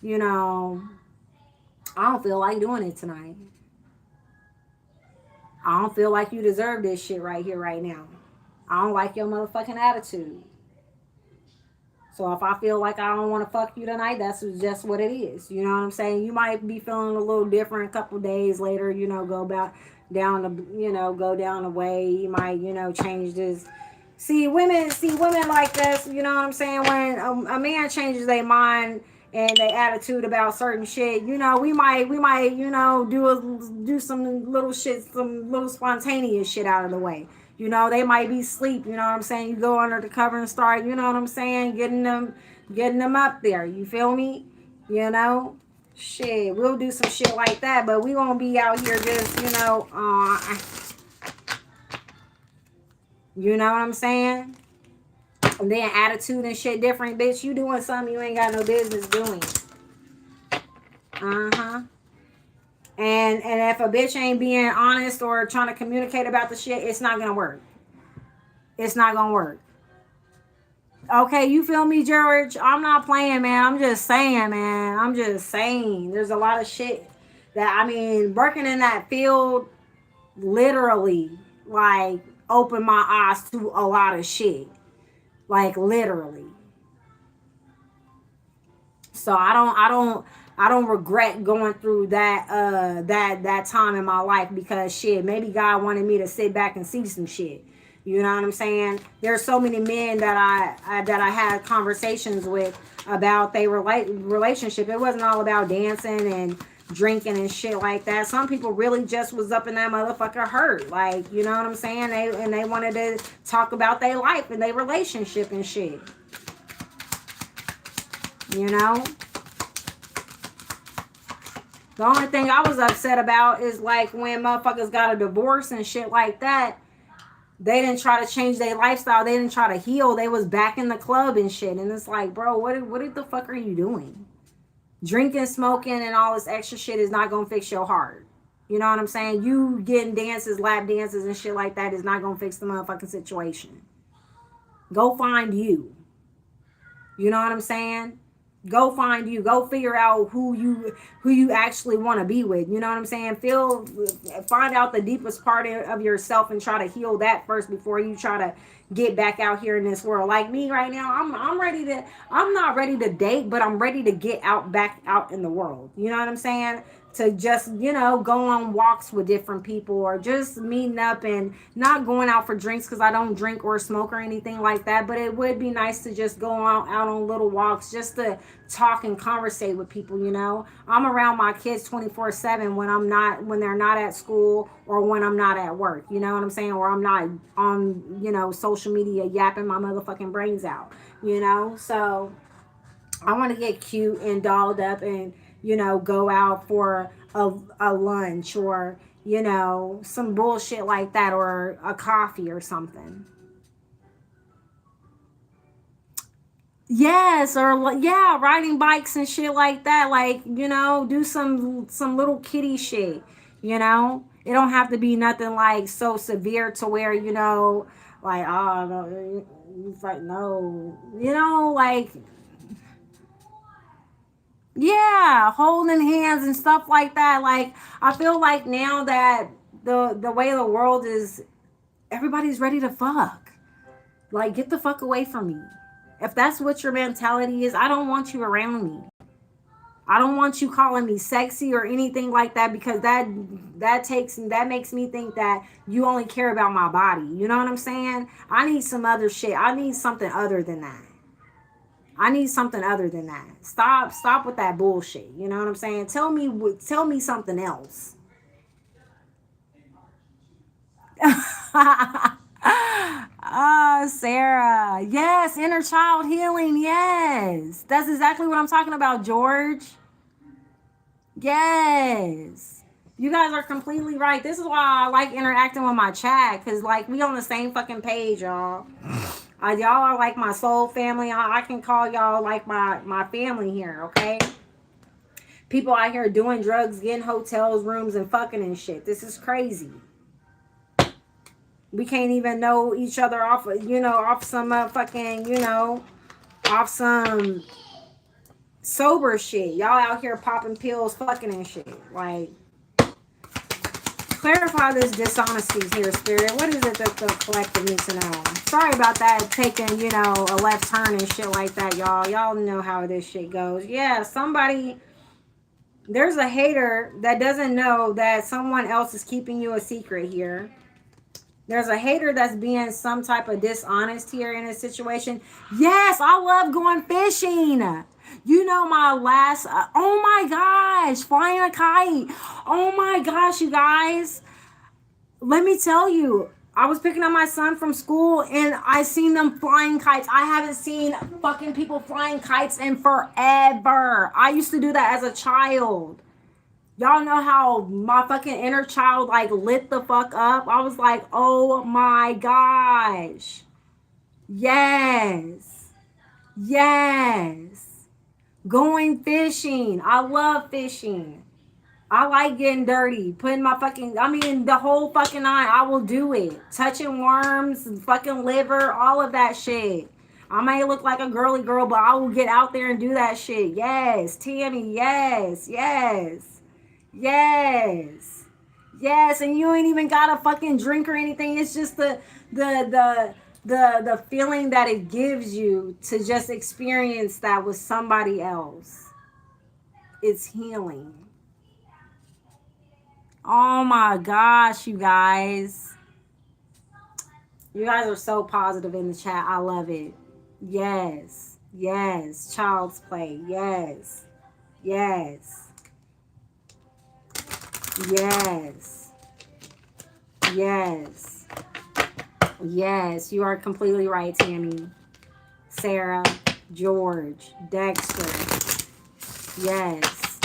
you know, I don't feel like doing it tonight. I don't feel like you deserve this shit right here, right now. I don't like your motherfucking attitude. So if I feel like I don't want to fuck you tonight, that's just what it is. You know what I'm saying? You might be feeling a little different a couple days later, you know, go go down the way. You might, you know, change this. See women like this, you know what I'm saying? When a man changes their mind and their attitude about certain shit, you know, we might, you know, do some little shit, some little spontaneous shit out of the way. You know, they might be asleep, you know what I'm saying? You go under the cover and start, you know what I'm saying, getting them up there. You feel me? You know? Shit, we'll do some shit like that, but we won't be out here just, you know what I'm saying? And then attitude and shit different, bitch. You doing something you ain't got no business doing. Uh-huh. And if a bitch ain't being honest or trying to communicate about the shit, it's not gonna work. It's not gonna work. Okay, you feel me, George? I'm not playing, man. I'm just saying, man. I'm just saying. There's a lot of shit that, I mean, working in that field literally, like, opened my eyes to a lot of shit. Like, literally. So I don't regret going through that time in my life, because shit, maybe God wanted me to sit back and see some shit. You know what I'm saying? There's so many men that I had conversations with about their relationship. It wasn't all about dancing and drinking and shit like that. Some people really just was up in that motherfucker hurt. Like, you know what I'm saying? They wanted to talk about their life and their relationship and shit. You know? The only thing I was upset about is like when motherfuckers got a divorce and shit like that. They didn't try to change their lifestyle. They didn't try to heal. They was back in the club and shit. And it's like, bro, what the fuck are you doing? Drinking, smoking, and all this extra shit is not gonna fix your heart. You know what I'm saying? You getting dances, lap dances, and shit like that is not gonna fix the motherfucking situation. Go find you. You know what I'm saying? Go find you. Go figure out who you actually want to be with. You know what I'm saying? Find out the deepest part of yourself and try to heal that first before you try to get back out here in this world. Like me right now, I'm ready to. I'm not ready to date, but I'm ready to get back out in the world. You know what I'm saying? To just, go on walks with different people, or just meeting up and not going out for drinks, because I don't drink or smoke or anything like that. But it would be nice to just go out on little walks, just to talk and conversate with people. I'm around my kids 24/7 when they're not at school, or when I'm not at work. You know what I'm saying? Or I'm not on, social media yapping my motherfucking brains out. So I want to get cute and dolled up and, go out for a lunch, or, some bullshit like that, or a coffee or something. Yes, or yeah, riding bikes and shit like that. Like, do some little kitty shit. It don't have to be nothing like so severe to where, like, oh no, it's like, no, like, yeah, holding hands and stuff like that. Like, I feel like now that the way the world is, everybody's ready to fuck. Like, get the fuck away from me. If that's what your mentality is, I don't want you around me. I don't want you calling me sexy or anything like that, because that makes me think that you only care about my body. You know what I'm saying? I need some other shit. I need something other than that. Stop with that bullshit. You know what I'm saying? Tell me something else. Sarah. Yes, inner child healing. Yes. That's exactly what I'm talking about, George. Yes. You guys are completely right. This is why I like interacting with my chat, because, like, we on the same fucking page, y'all. Y'all are like my soul family. I can call y'all like my family here, okay? People out here doing drugs, getting hotels, rooms, and fucking and shit. This is crazy. We can't even know each other off, off some fucking, off some sober shit. Y'all out here popping pills, fucking and shit. Like, clarify this dishonesty here, Spirit. What is it that the collective needs to know? Sorry about that, taking, a left turn and shit like that, y'all. Y'all know how this shit goes. Yeah, there's a hater that doesn't know that someone else is keeping you a secret here. There's a hater that's being some type of dishonest here in a situation. Yes, I love going fishing. My last, oh my gosh, flying a kite. Oh my gosh, you guys. Let me tell you, I was picking up my son from school and I seen them flying kites. I haven't seen fucking people flying kites in forever. I used to do that as a child. Y'all know how my fucking inner child like lit the fuck up? I was like, oh my gosh. Yes. Yes. Going fishing. I love fishing. I like getting dirty. Putting the whole fucking night. I will do it. Touching worms, fucking liver, all of that shit. I may look like a girly girl, but I will get out there and do that shit. Yes. Tammy, yes. Yes. Yes. Yes, and you ain't even got a fucking drink or anything. It's just the feeling that it gives you to just experience that with somebody else. It's healing. Oh my gosh, you guys. You guys are so positive in the chat. I love it. Yes. Yes. Child's play. Yes. Yes. Yes. Yes. Yes. You are completely right, Tammy. Sarah, George, Dexter. Yes.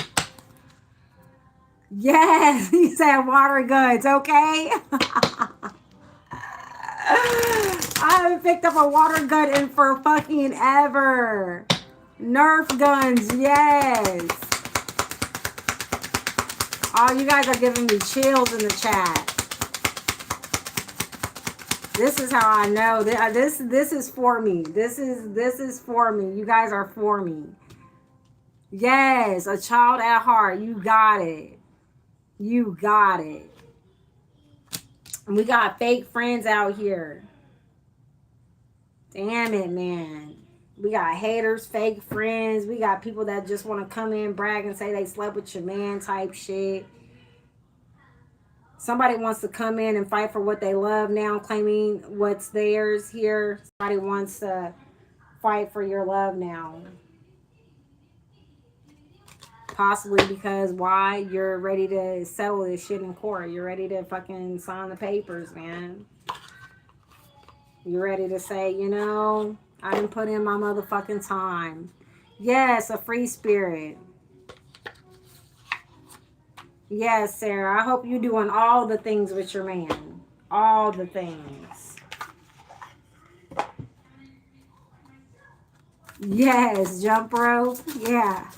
Yes. He said water guns, okay? I haven't picked up a water gun in for fucking ever. Nerf guns, yes. Oh, you guys are giving me chills in the chat. This is how I know this is for me. This is for me. You guys are for me. Yes, a child at heart. You got it. You got it. We got fake friends out here. Damn it, man. We got haters, fake friends. We got people that just want to come in, brag, and say they slept with your man type shit. Somebody wants to come in and fight for what they love now, claiming what's theirs here. Somebody wants to fight for your love now. Possibly because why? You're ready to settle this shit in court. You're ready to fucking sign the papers, man. You're ready to say, I didn't put in my motherfucking time. Yes, a free spirit. Yes, Sarah. I hope you're doing all the things with your man. All the things. Yes, jump rope. Yeah.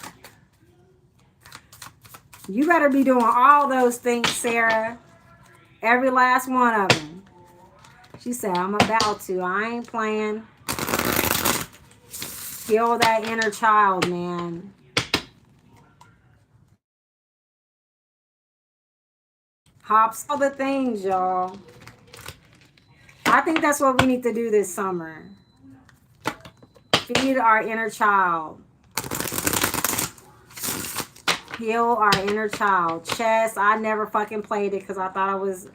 You better be doing all those things, Sarah. Every last one of them. She said, I'm about to. I ain't playing. Heal that inner child, man. Hops, all the things, y'all. I think that's what we need to do this summer. Feed our inner child. Heal our inner child. Chess, I never fucking played it because I thought I was...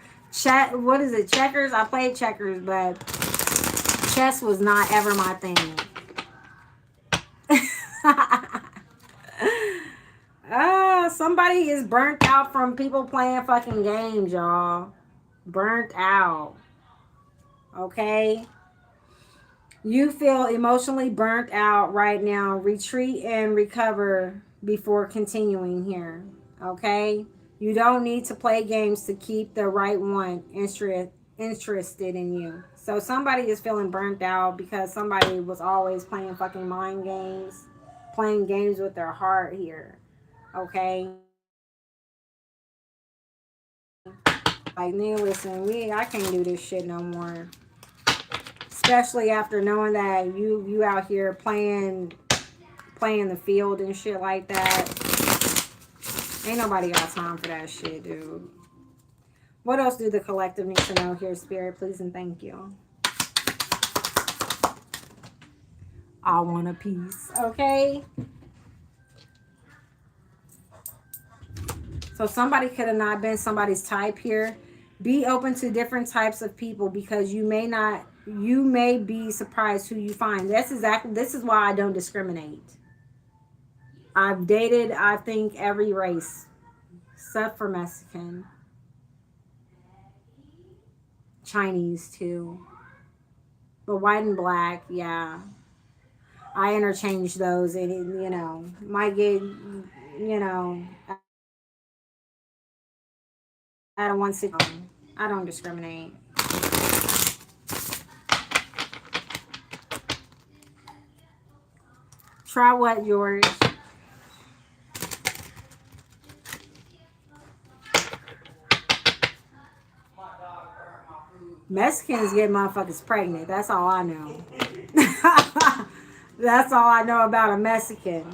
What is it? Checkers? I played checkers, but chess was not ever my thing. Somebody is burnt out from people playing fucking games, y'all. Burnt out. Okay? You feel emotionally burnt out right now. Retreat and recover before continuing here. Okay? You don't need to play games to keep the right one interested in you. So somebody is feeling burnt out because somebody was always playing fucking mind games, playing games with their heart here. Okay? Like, man, listen, I can't do this shit no more. Especially after knowing that you out here playing the field and shit like that. Ain't nobody got time for that shit, dude. What else do the collective need to know here, Spirit? Please and thank you. I want a piece, okay? So somebody could have not been somebody's type here. Be open to different types of people because you may be surprised who you find. This is why I don't discriminate. I've dated, I think, every race, except for Mexican. Chinese too. But white and black, yeah. I interchange those and might get, you know, I don't want to, I don't discriminate. Try what, George? Mexicans get motherfuckers pregnant. That's all I know. That's all I know about a Mexican.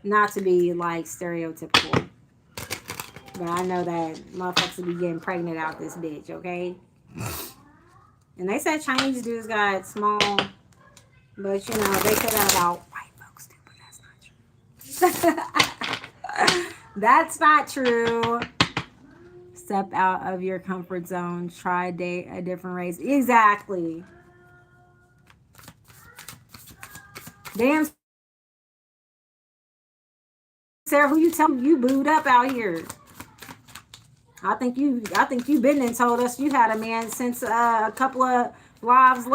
Not to be like stereotypical, but I know that motherfuckers be getting pregnant out this bitch, okay? And they said Chinese dudes got small, but they said that about white folks too, but that's not true. That's not true. Step out of your comfort zone. Try date a different race. Exactly. Damn, Sarah, who you tell you booed up out here? I think you been and told us you had a man since a couple of lives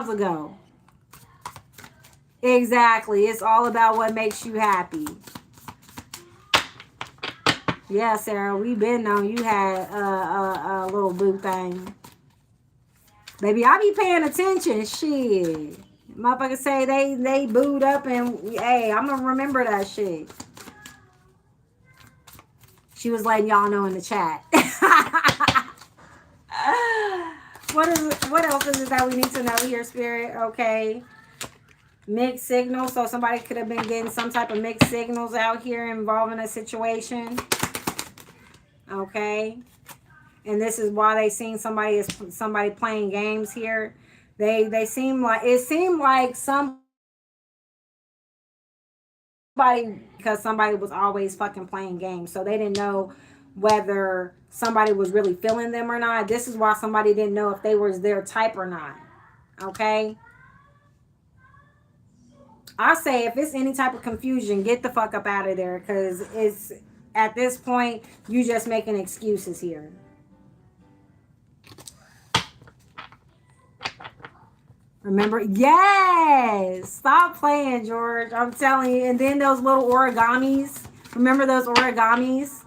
ago. Exactly. It's all about what makes you happy. Yeah, Sarah, we been on you had a little boo thing. Baby, I be paying attention. Shit. Motherfuckers say they booed up and hey, I'm gonna remember that shit. She was letting y'all know in the chat. What else is it that we need to know here, Spirit? Okay. Mixed signals. So somebody could have been getting some type of mixed signals out here involving a situation. Okay. And this is why they seen somebody playing games here. They seem like it seemed like somebody, because somebody was always fucking playing games, so they didn't know whether somebody was really feeling them or not. This is why somebody didn't know if they was their type or not. Okay. I say if it's any type of confusion, get the fuck up out of there, because it's at this point you just making excuses here. Remember? Yes! Stop playing, George. I'm telling you. And then those little origamis. Remember those origamis?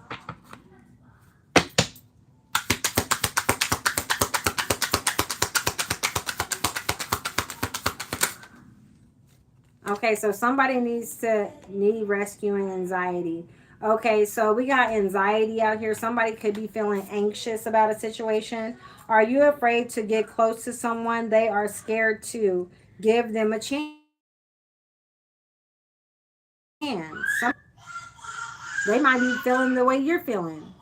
Okay, so somebody need rescuing anxiety. Okay, so we got anxiety out here. Somebody could be feeling anxious about a situation. Are you afraid to get close to someone? They are scared to give them a chance. They might be feeling the way you're feeling.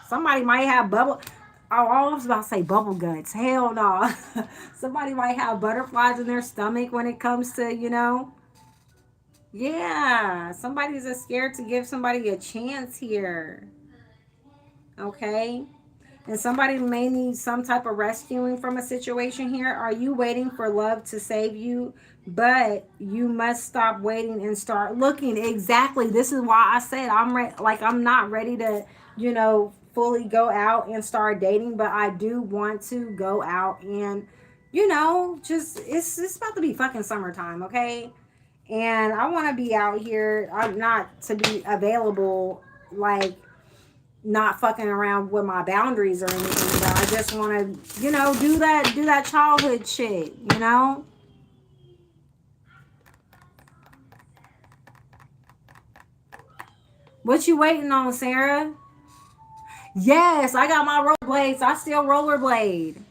Somebody might have bubble. Oh, I was about to say bubble guts. Hell no. Somebody might have butterflies in their stomach when it comes to, Yeah, somebody's just scared to give somebody a chance here. Okay? And somebody may need some type of rescuing from a situation here. Are you waiting for love to save you? But you must stop waiting and start looking. Exactly. This is why I said I'm not ready to, fully go out and start dating, but I do want to go out and, just it's about to be fucking summertime, okay? And I want to be out here. I'm not to be available, like, not fucking around with my boundaries or anything, but I just want to, you know, do that childhood shit, you know? What you waiting on, Sarah? Yes, I got my rollerblades. I still rollerblade.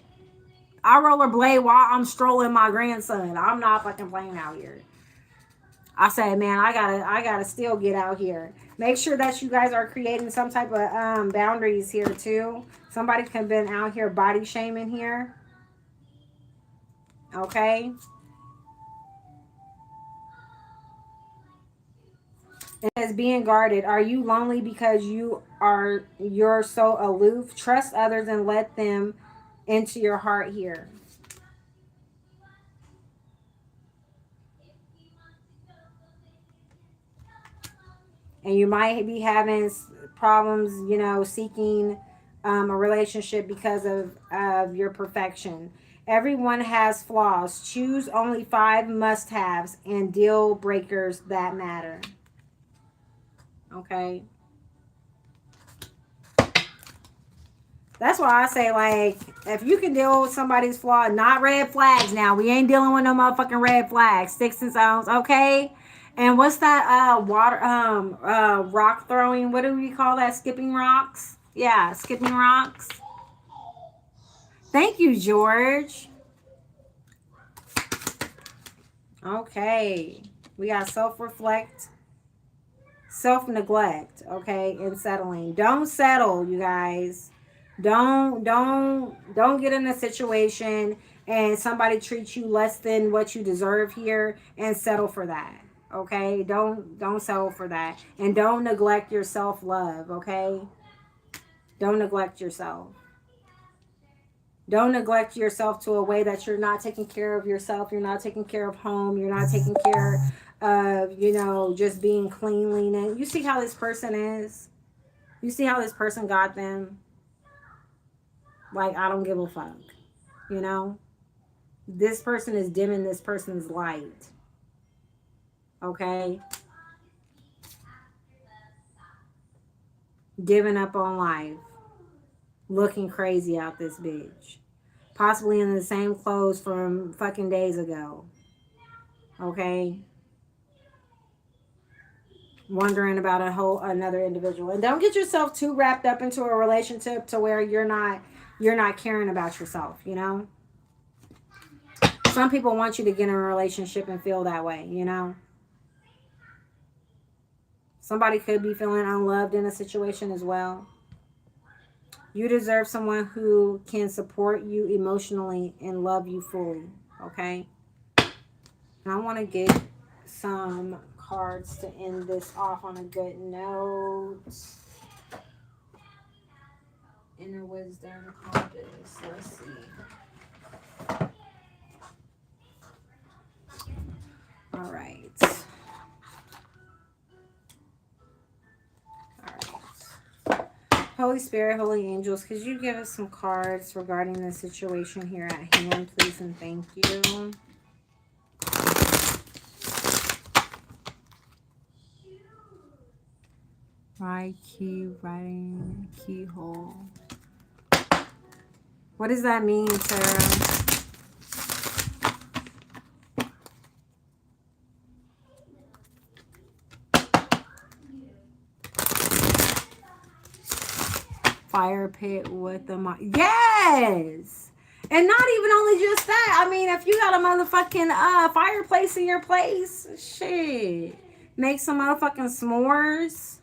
I rollerblade while I'm strolling my grandson. I'm not fucking playing out here. I say, man, I gotta still get out here. Make sure that you guys are creating some type of boundaries here too. Somebody could have been out here body shaming here. Okay. It says being guarded. Are you lonely because you're so aloof? Trust others and let them into your heart here. And you might be having problems, you know, seeking a relationship because of your perfection. Everyone has flaws. Choose only 5 must-haves and deal breakers that matter. Okay. That's why I say, like, if you can deal with somebody's flaw, not red flags now. We ain't dealing with no motherfucking red flags. Sticks and stones, okay? And what's that water rock throwing? What do we call that? Skipping rocks? Yeah, skipping rocks. Thank you, George. Okay. We got self-reflect, self-neglect, okay, and settling. Don't settle, you guys. Don't get in a situation and somebody treats you less than what you deserve here and settle for that. Okay? Don't settle for that. And don't neglect your self-love, okay? Don't neglect yourself. Don't neglect yourself to a way that you're not taking care of yourself, you're not taking care of home, you're not taking care of, you know, just being cleanliness. You see how this person is? You see how this person got them? Like, I don't give a fuck. You know? This person is dimming this person's light. Okay? Giving up on life. Looking crazy out this bitch. Possibly in the same clothes from fucking days ago. Okay? Wondering about another individual. And don't get yourself too wrapped up into a relationship to where you're not caring about yourself, you know? Some people want you to get in a relationship and feel that way, you know? Somebody could be feeling unloved in a situation as well. You deserve someone who can support you emotionally and love you fully, okay? And I want to get some cards to end this off on a good note. Inner wisdom, compass. Let's see. All right. Holy Spirit, Holy Angels, could you give us some cards regarding the situation here at hand, please, and thank you. Right key, writing, keyhole. What does that mean, Sarah? Fire pit with the... Yes! And not even only just that. I mean, if you got a motherfucking fireplace in your place, shit. Make some motherfucking s'mores.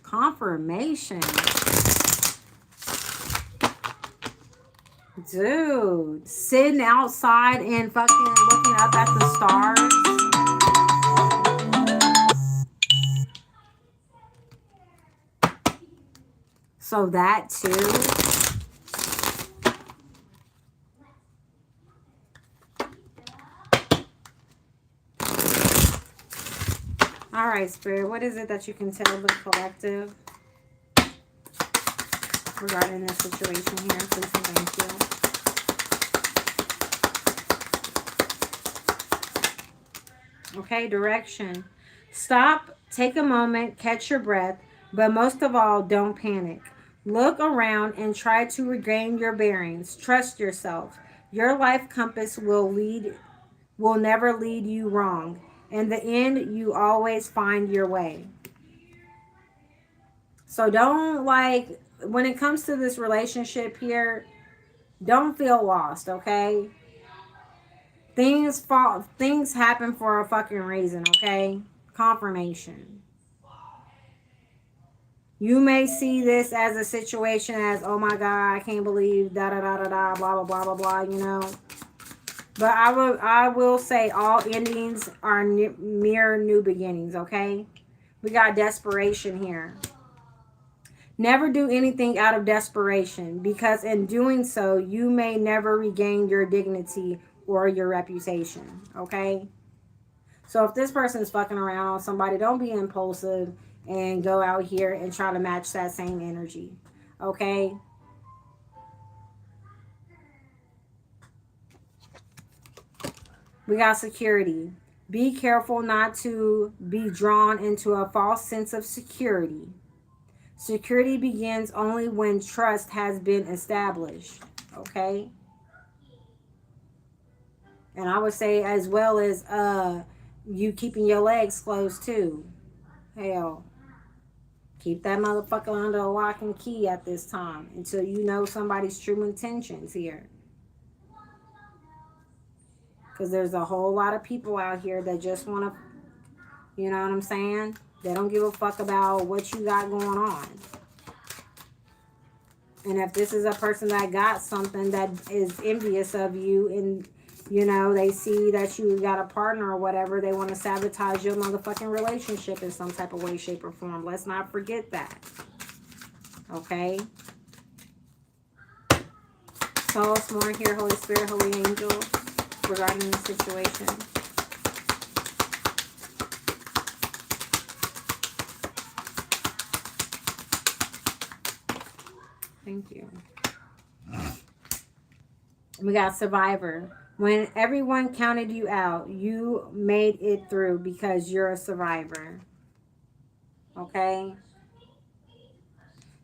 Confirmation. Dude. Sitting outside and fucking looking up at the stars. So that too. All right, Spirit, what is it that you can tell the collective regarding this situation here? Please and thank you. Okay, direction. Stop, take a moment, catch your breath, but most of all, don't panic. Look around and try to regain your bearings. Trust yourself. Your life compass will never lead you wrong. In the end, you always find your way. So don't, like, when it comes to this relationship here, don't feel lost, okay? Things happen for a fucking reason, okay? Confirmation. You may see this as a situation as, oh my God, I can't believe da da da da da, blah blah blah blah blah, you know. But I will say all endings are mere new beginnings, okay? We got desperation here. Never do anything out of desperation, because in doing so, you may never regain your dignity or your reputation, okay? So if this person is fucking around on somebody, don't be impulsive and go out here and try to match that same energy, okay? We got security. Be careful not to be drawn into a false sense of security. Security begins only when trust has been established, okay? And I would say as well as you keeping your legs closed too. Hell, keep that motherfucker under a lock and key at this time until you know somebody's true intentions here. Because there's a whole lot of people out here that just want to, you know what I'm saying? They don't give a fuck about what you got going on. And if this is a person that got something that is envious of you and, you know, they see that you got a partner or whatever, they want to sabotage your motherfucking relationship in some type of way, shape, or form. Let's not forget that. Okay? Tell us more here, Holy Spirit, Holy Angels, regarding the situation. Thank you. We got survivor. When everyone counted you out, you made it through because you're a survivor. Okay?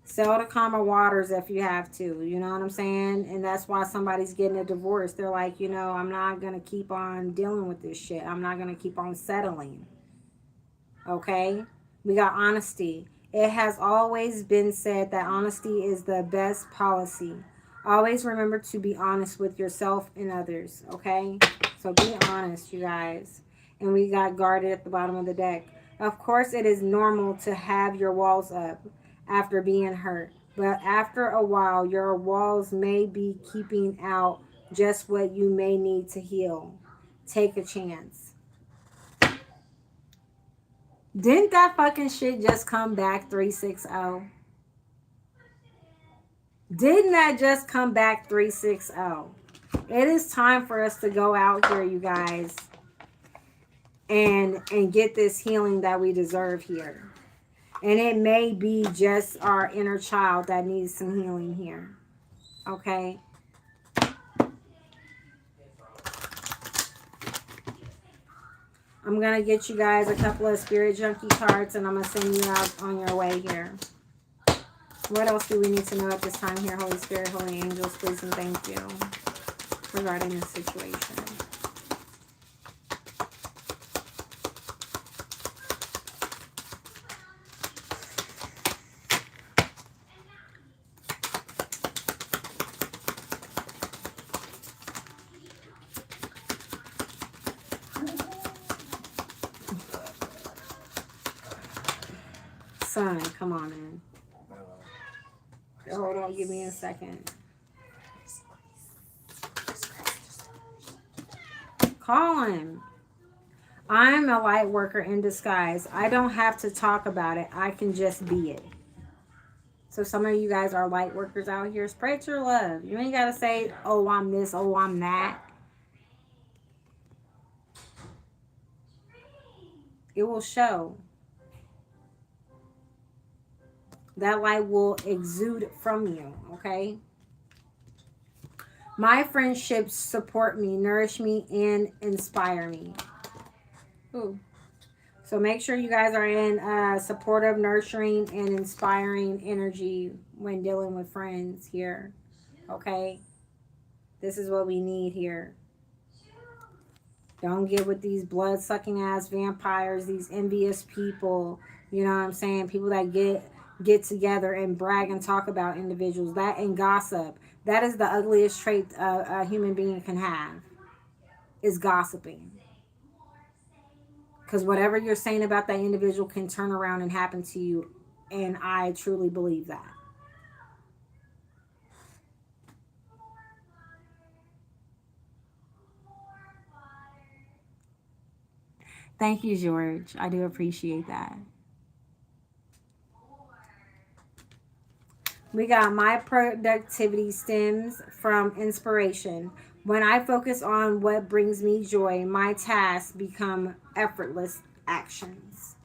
Sell the calmer waters if you have to. You know what I'm saying? And that's why somebody's getting a divorce. They're like, you know, I'm not going to keep on dealing with this shit. I'm not going to keep on settling. Okay? We got honesty. It has always been said that honesty is the best policy. Always remember to be honest with yourself and others, okay? So be honest, you guys. And we got guarded at the bottom of the deck. Of course, it is normal to have your walls up after being hurt. But after a while, your walls may be keeping out just what you may need to heal. Take a chance. Didn't that fucking shit just come back 360? Didn't that just come back 360? It is time for us to go out here, you guys, and get this healing that we deserve here. And it may be just our inner child that needs some healing here. Okay? I'm going to get you guys a couple of Spirit Junkie cards, and I'm going to send you out on your way here. What else do we need to know at this time here, Holy Spirit, Holy Angels, please and thank you, regarding this situation? Son, come on, man. Hold on, give me a second. Call him. I'm a light worker in disguise. I don't have to talk about it. I can just be it. So some of you guys are light workers out here. Spread your love. You ain't got to say, oh, I'm this, oh, I'm that. It will show. That light will exude from you, okay? My friendships support me, nourish me, and inspire me. Ooh. So make sure you guys are in supportive, nurturing, and inspiring energy when dealing with friends here. Okay? This is what we need here. Don't get with these blood-sucking ass vampires, these envious people. You know what I'm saying? People that get together and brag and talk about individuals. That and gossip. That is the ugliest trait a human being can have, is gossiping. Because whatever you're saying about that individual can turn around and happen to you. And I truly believe that. Thank you, George. I do appreciate that. We got my productivity stems from inspiration. When I focus on what brings me joy, my tasks become effortless actions.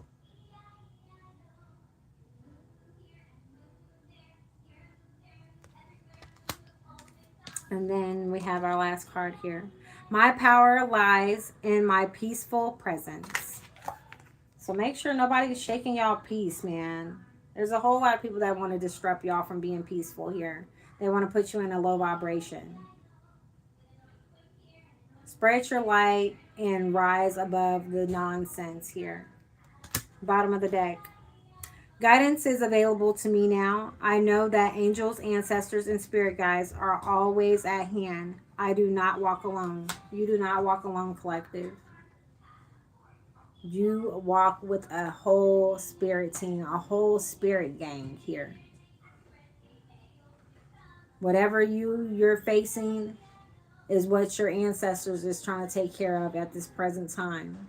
And then we have our last card here. My power lies in my peaceful presence. So make sure nobody's shaking y'all peace, man. There's a whole lot of people that want to disrupt y'all from being peaceful here. They want to put you in a low vibration. Spread your light and rise above the nonsense here. Bottom of the deck. Guidance is available to me now. I know that angels, ancestors, and spirit guides are always at hand. I do not walk alone. You do not walk alone, collective. You walk with a whole spirit team, a whole spirit gang here. Whatever you're facing is what your ancestors is trying to take care of at this present time.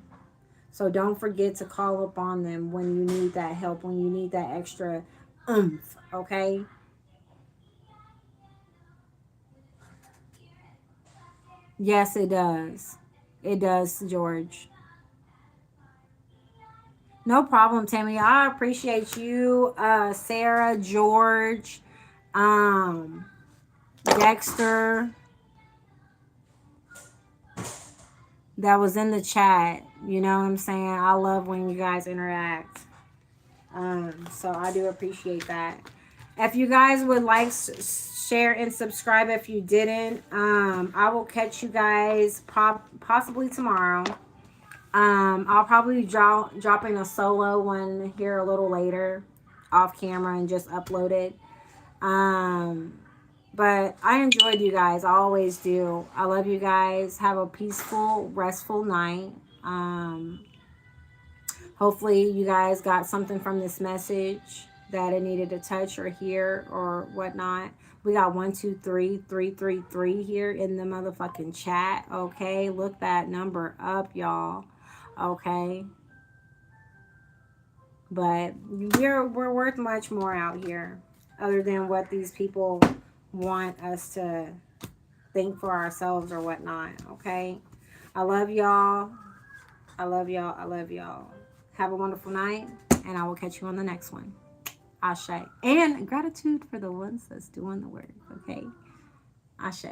So don't forget to call upon them when you need that help, when you need that extra oomph, okay? Yes, it does. It does, George. No problem, Tammy. I appreciate you, Sarah, George, um, Dexter, that was in the chat. You know what I'm saying? I love when you guys interact. So I do appreciate that. If you guys would like, share, and subscribe if you didn't, I will catch you guys possibly tomorrow. I'll probably be dropping a solo one here a little later off camera and just upload it. But I enjoyed you guys. I always do. I love you guys. Have a peaceful, restful night. Hopefully you guys got something from this message that it needed to touch or hear or whatnot. We got 123333 here in the motherfucking chat. Okay, look that number up, y'all. Okay, but we're worth much more out here, other than what these people want us to think for ourselves or whatnot. Okay, I love y'all. I love y'all. I love y'all. Have a wonderful night, and I will catch you on the next one. Ashe. And gratitude for the ones that's doing the work. Okay, Ashe.